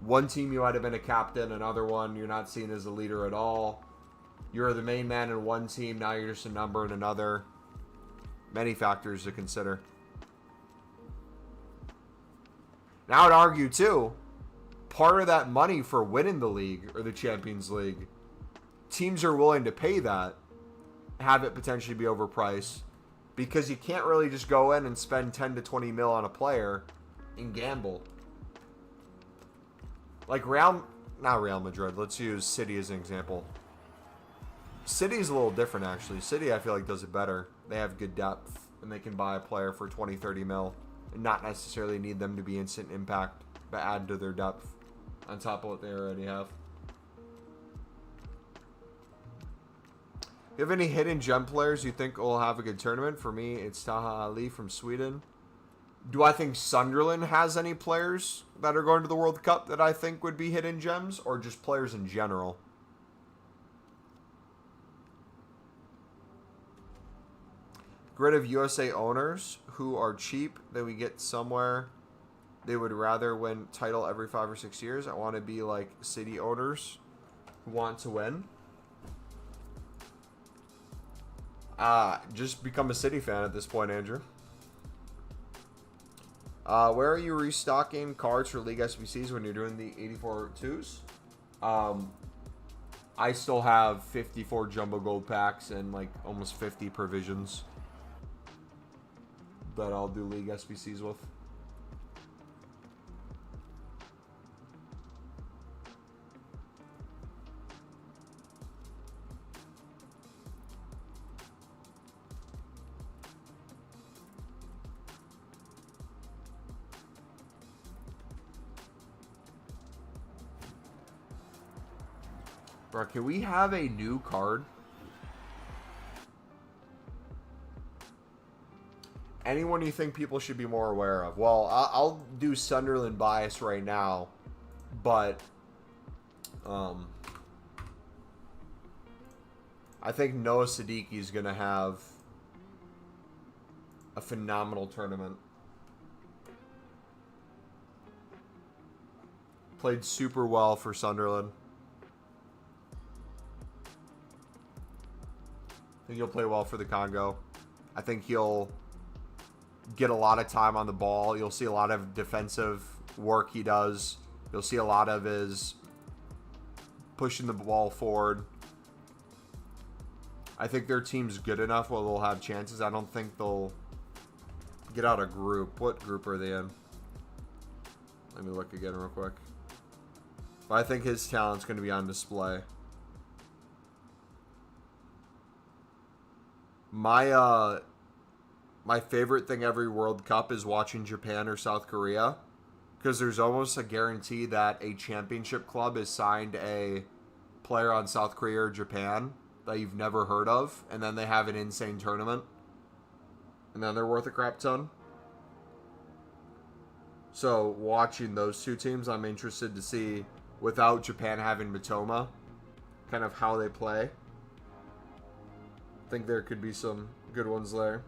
One team you might have been a captain, another one you're not seen as a leader at all. You're the main man in one team, now you're just a number in another. Many factors to consider. Now I would argue too, part of that money for winning the league or the Champions League, teams are willing to pay that, have it potentially be overpriced, because you can't really just go in and spend 10 to 20 mil on a player and gamble. Like not Real Madrid, let's use City as an example. City's a little different actually. City I feel like does it better. They have good depth and they can buy a player for 20, 30 mil and not necessarily need them to be instant impact, but add to their depth on top of what they already have. You have any hidden gem players you think will have a good tournament? For me, it's Taha Ali from Sweden. Do I think Sunderland has any players that are going to the World Cup that I think would be hidden gems, or just players in general? Grid of USA owners who are cheap that we get somewhere. They would rather win title every 5 or 6 years. I want to be like City owners who want to win. Just become a City fan at this point, Andrew. Where are you restocking cards for League SBCs when you're doing the 84 twos? I still have 54 jumbo gold packs and like almost 50 provisions that I'll do League SBCs with. Bro, can we have a new card? Anyone you think people should be more aware of? Well, I'll do Sunderland bias right now, but I think Noah Siddiqui is going to have a phenomenal tournament. Played super well for Sunderland. I think he'll play well for the Congo. I think he'll get a lot of time on the ball. You'll see a lot of defensive work he does. You'll see a lot of his pushing the ball forward. I think their team's good enough where they'll have chances. I don't think they'll get out a group. What group are they in? Let me look again real quick. But I think his talent's going to be on display. My favorite thing every World Cup is watching Japan or South Korea, because there's almost a guarantee that a championship club has signed a player on South Korea or Japan that you've never heard of, and then they have an insane tournament, and then they're worth a crap ton. So watching those two teams, I'm interested to see, without Japan having Mitoma, kind of how they play. I think there could be some good ones there.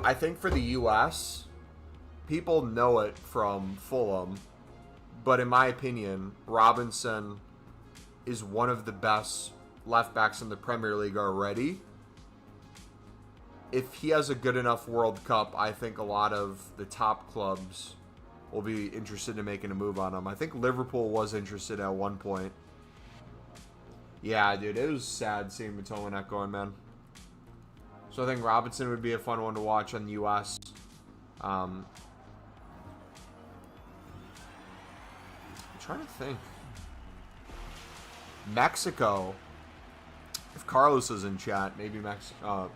I think for the U.S., people know it from Fulham, but in my opinion, Robinson is one of the best left backs in the Premier League already. if he has a good enough World Cup, I think a lot of the top clubs will be interested in making a move on him. I think Liverpool was interested at one point. Yeah, dude, it was sad seeing Matomanek going, man. So I think Robinson would be a fun one to watch on the U.S. I'm trying to think. Mexico. If Carlos is in chat, maybe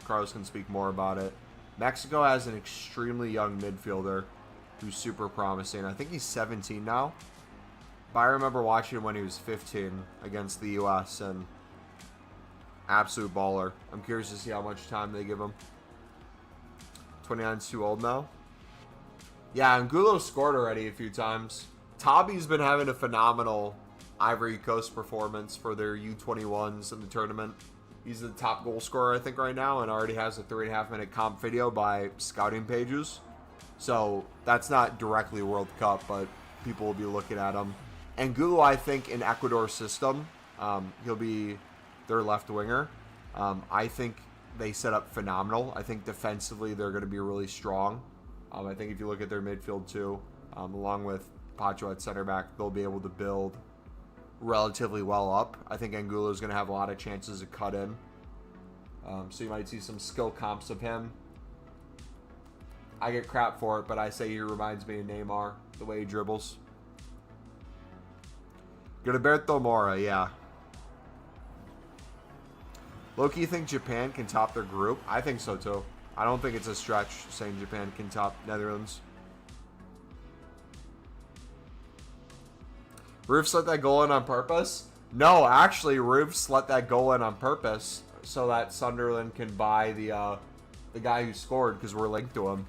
Carlos can speak more about it. Mexico has an extremely young midfielder who's super promising. I think he's 17 now. But I remember watching him when he was 15 against the U.S. and absolute baller. I'm curious to see how much time they give him. 29's too old now. Yeah, Angulo scored already a few times. Tabi's been having a phenomenal Ivory Coast performance for their U21s in the tournament. He's the top goal scorer, I think, right now, and already has a 3.5-minute comp video by scouting pages. So that's not directly World Cup, but people will be looking at him. Angulo, I think, in Ecuador's system, he'll be their left winger. I think they set up phenomenal. I think defensively they're going to be really strong. I think if you look at their midfield too, along with Pacho at center back, they'll be able to build relatively well up. I think Angulo is going to have a lot of chances to cut in. So you might see some skill comps of him. I get crap for it, but I say he reminds me of Neymar, the way he dribbles. Gilberto Mora, yeah. Loki, you think Japan can top their group? I think so too. I don't think it's a stretch saying Japan can top Netherlands. Roofs let that goal in on purpose? No, actually, Roofs let that goal in on purpose so that Sunderland can buy the guy who scored because we're linked to him.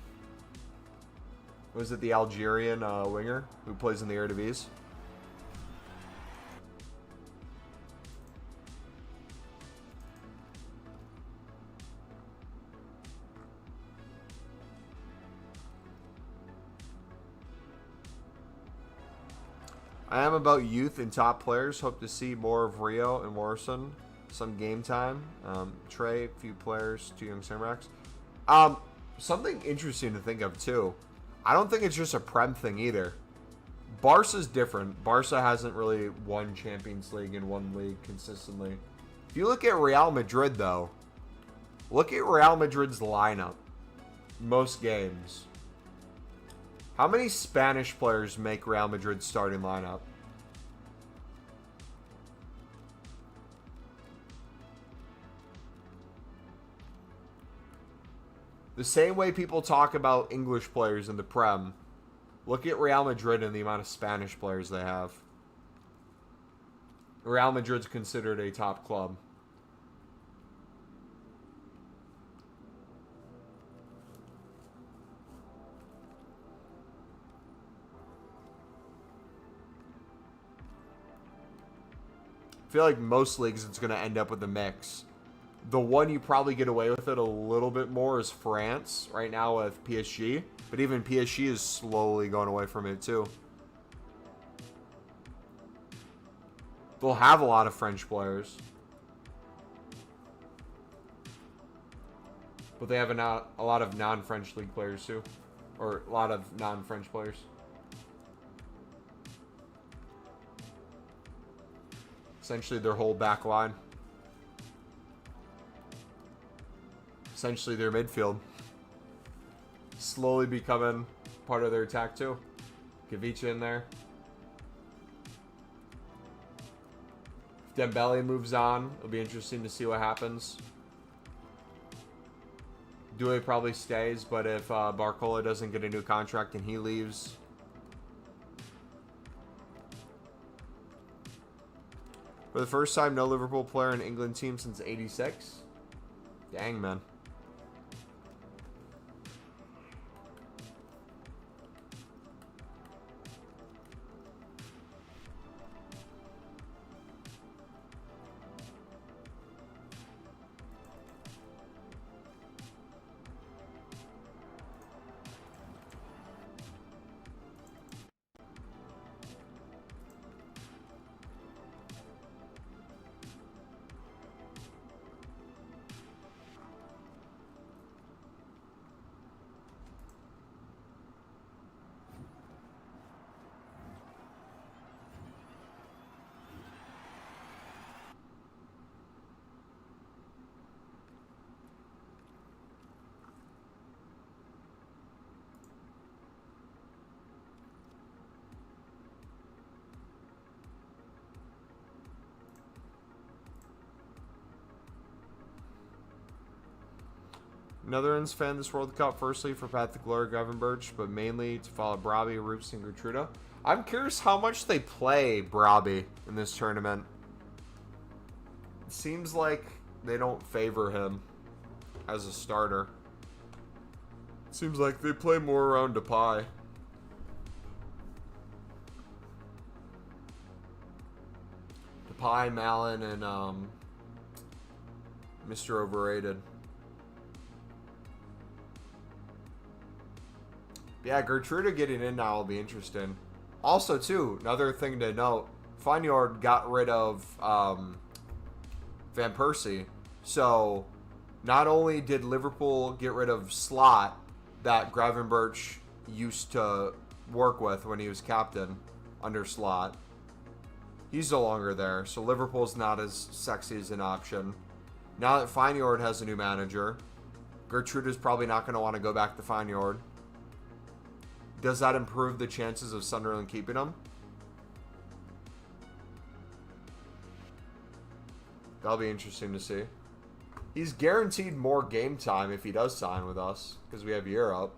Was it the Algerian winger who plays in the Eredivisie? I am about youth and top players. Hope to see more of Rio and Morrison. Some game time. Trey, few players, 2 young center backs. Something interesting to think of too. I don't think it's just a Prem thing either. Barca's different. Barca hasn't really won Champions League in one league consistently. If you look at Real Madrid though, look at Real Madrid's lineup. Most games. How many Spanish players make Real Madrid's starting lineup? The same way people talk about English players in the Prem, look at Real Madrid and the amount of Spanish players they have. Real Madrid's considered a top club. I feel like most leagues it's going to end up with a mix. The one you probably get away with it a little bit more is France right now with PSG. But even PSG is slowly going away from it too. They'll have a lot of French players. But they have a lot of non-French league players too. Or a lot of non-French players. Essentially their whole back line. Essentially their midfield. Slowly becoming part of their attack too. Kavicha in there. If Dembele moves on, it'll be interesting to see what happens. Doué probably stays, but if Barcola doesn't get a new contract and he leaves... For the first time, no Liverpool player in England team since '86. Dang, man. Netherlands fan this World Cup, firstly for Path to Glory, Gravenberch, but mainly to follow Brabi, Roops, and Gertruda. I'm curious how much they play Brabi in this tournament. It seems like they don't favor him as a starter. It seems like they play more around Depay. Depay, Malin, and Mr. Overrated. Yeah, Gertruda getting in now will be interesting. Also, too, another thing to note, Feyenoord got rid of Van Persie. So, not only did Liverpool get rid of Slot, that Gravenberch used to work with when he was captain under Slot, he's no longer there. So, Liverpool's not as sexy as an option. Now that Feyenoord has a new manager, Gertruda's probably not going to want to go back to Feyenoord. Does that improve the chances of Sunderland keeping him? That'll be interesting to see. He's guaranteed more game time if he does sign with us, because we have Europe.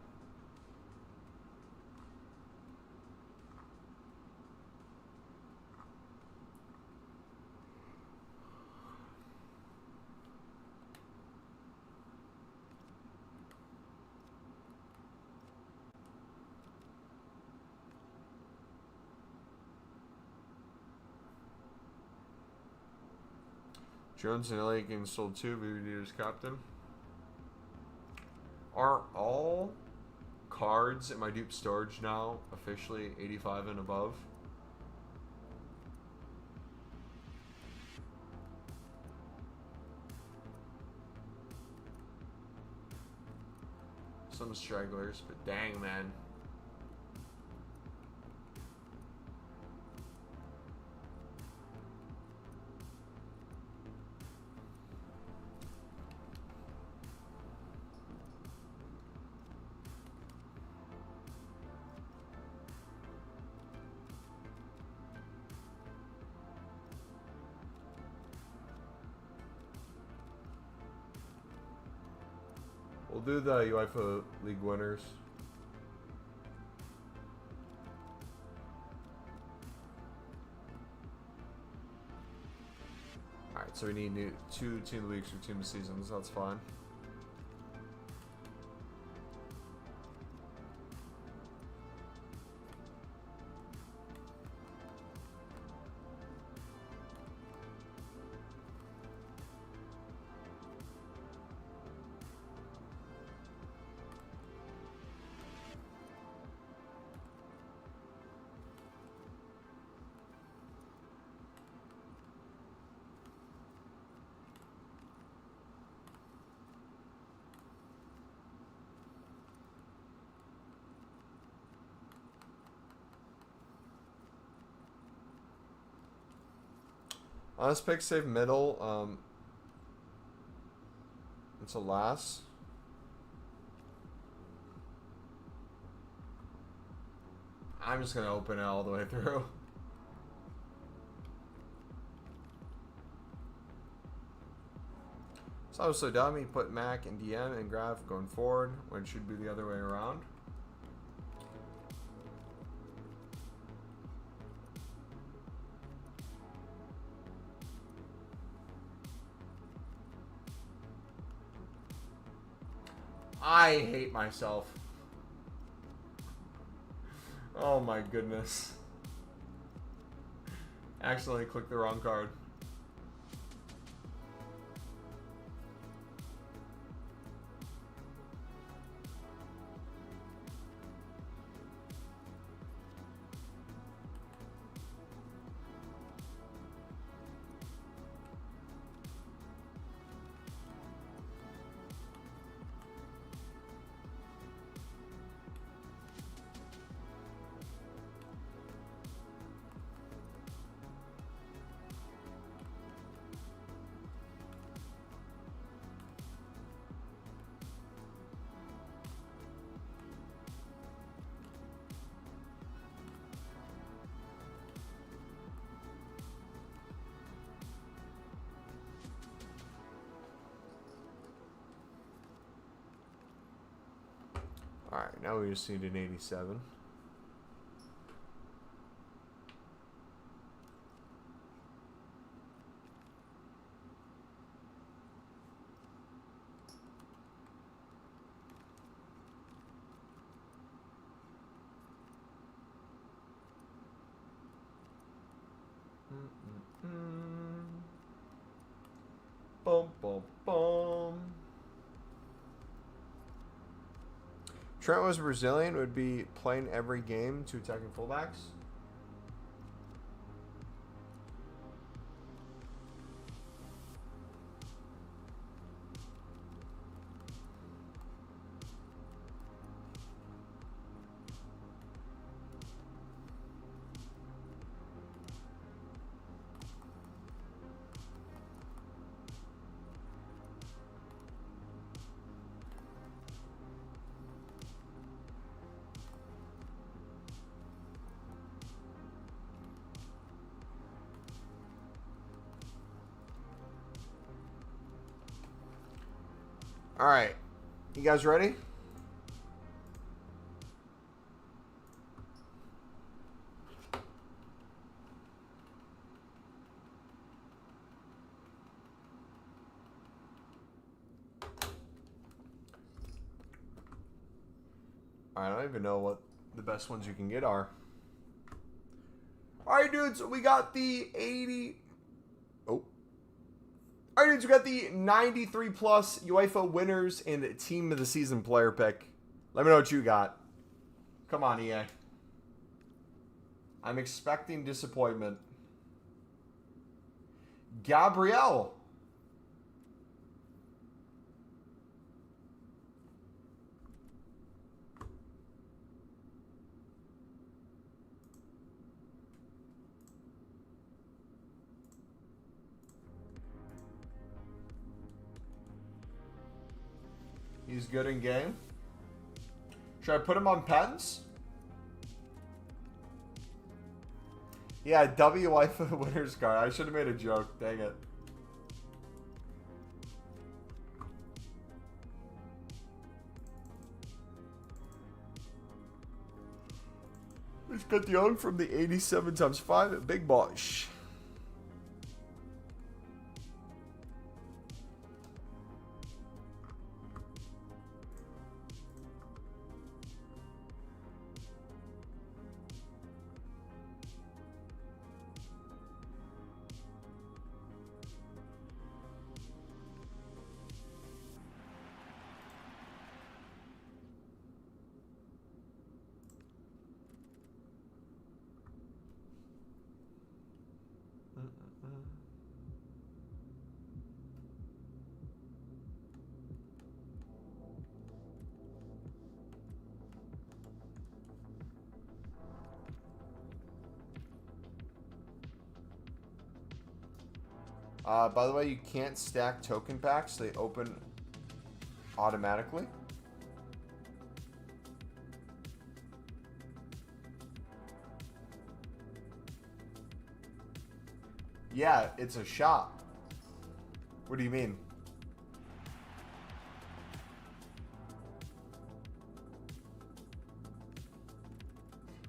Jones and Elliott getting sold too. BBD as captain. Are all cards in my dupe storage now officially 85 and above? Some stragglers, but dang, man. We'll do the UEFA League winners. Alright, so we need two team of the weeks or team of the seasons. That's fine. Honest pick, save middle. It's a last. I'm just gonna open it all the way through. So I was so dumb, he put Mac and DM and Graph going forward when it should be the other way around. I hate myself. Oh my goodness. Accidentally clicked the wrong card. Alright, now we just need an 87. Boom, boom, boom. Trent was Brazilian, would be playing every game, 2 attacking fullbacks. All right, you guys ready? I don't even know what the best ones you can get are. All right, dudes, we got the 80. Oh. All right, dudes, we got the 93 plus UEFA winners and team of the season player pick. Let me know what you got. Come on, EA. I'm expecting disappointment. Gabriel. He's good in game. Should I put him on pens? Yeah, WIFA winner's card. I should have made a joke. Dang it. Let's get the on from the 87 times 5 at Big Bosh. By the way, you can't stack token packs. They open automatically. Yeah, it's a shop. What do you mean?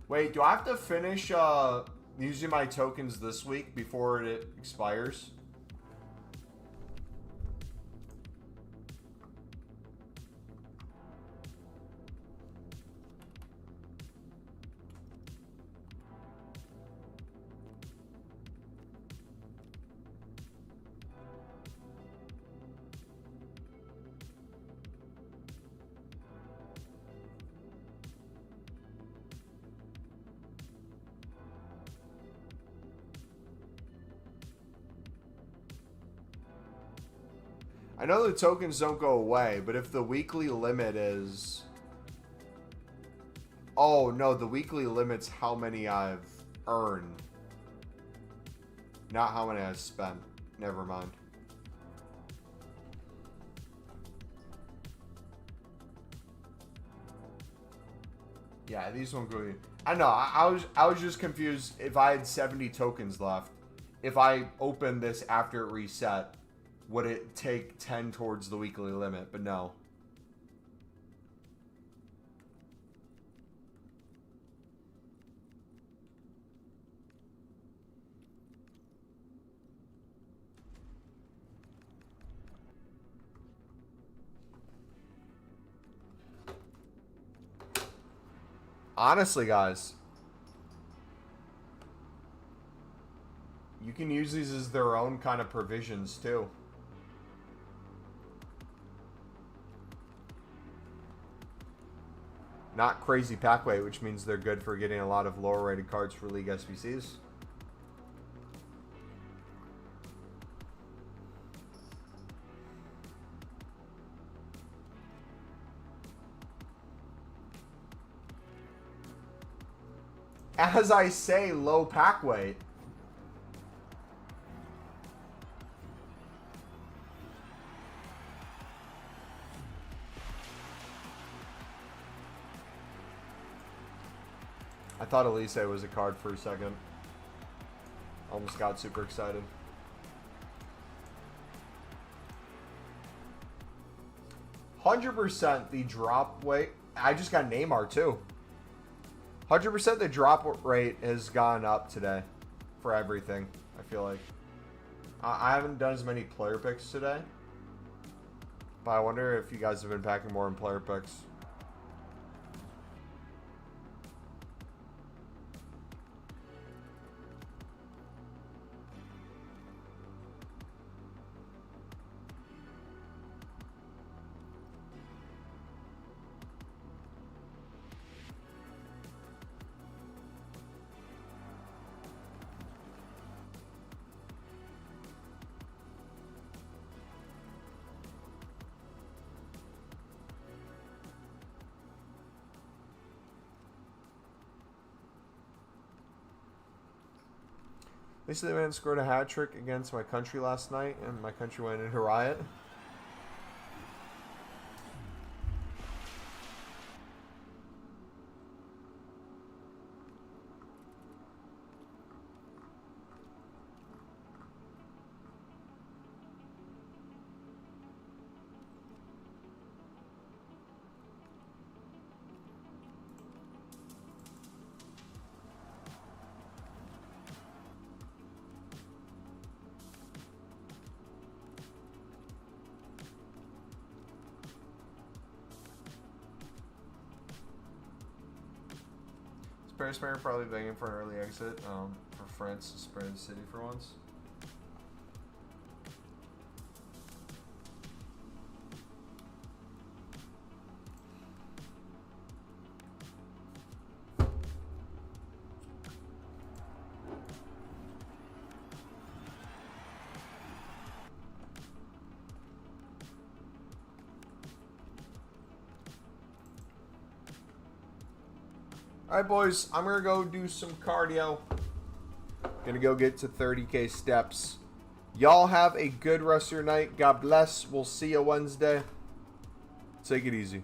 Wait, do I have to finish using my tokens this week before it expires? I know the tokens don't go away, but if the weekly limit is... Oh, no, the weekly limit's how many I've earned. Not how many I've spent. Never mind. Yeah, these won't go... I know, I was just confused if I had 70 tokens left. If I opened this after it reset, would it take 10 towards the weekly limit? But no. Honestly, guys, you can use these as their own kind of provisions, too. Not crazy pack weight, which means they're good for getting a lot of lower rated cards for League SBCs. As I say, low pack weight. I thought Elise was a card for a second. Almost got super excited. %, the drop weight. I just got Neymar too. 100% the drop rate has gone up today for everything, I feel like. I haven't done as many player picks today, but I wonder if you guys have been packing more in player picks. They said the man scored a hat trick against my country last night, and my country went into riot. Paris Mayor probably begging for an early exit for France to spray the city for once. Alright, boys, I'm going to go do some cardio. Going to go get to 30K steps. Y'all have a good rest of your night. God bless. We'll see you Wednesday. Take it easy.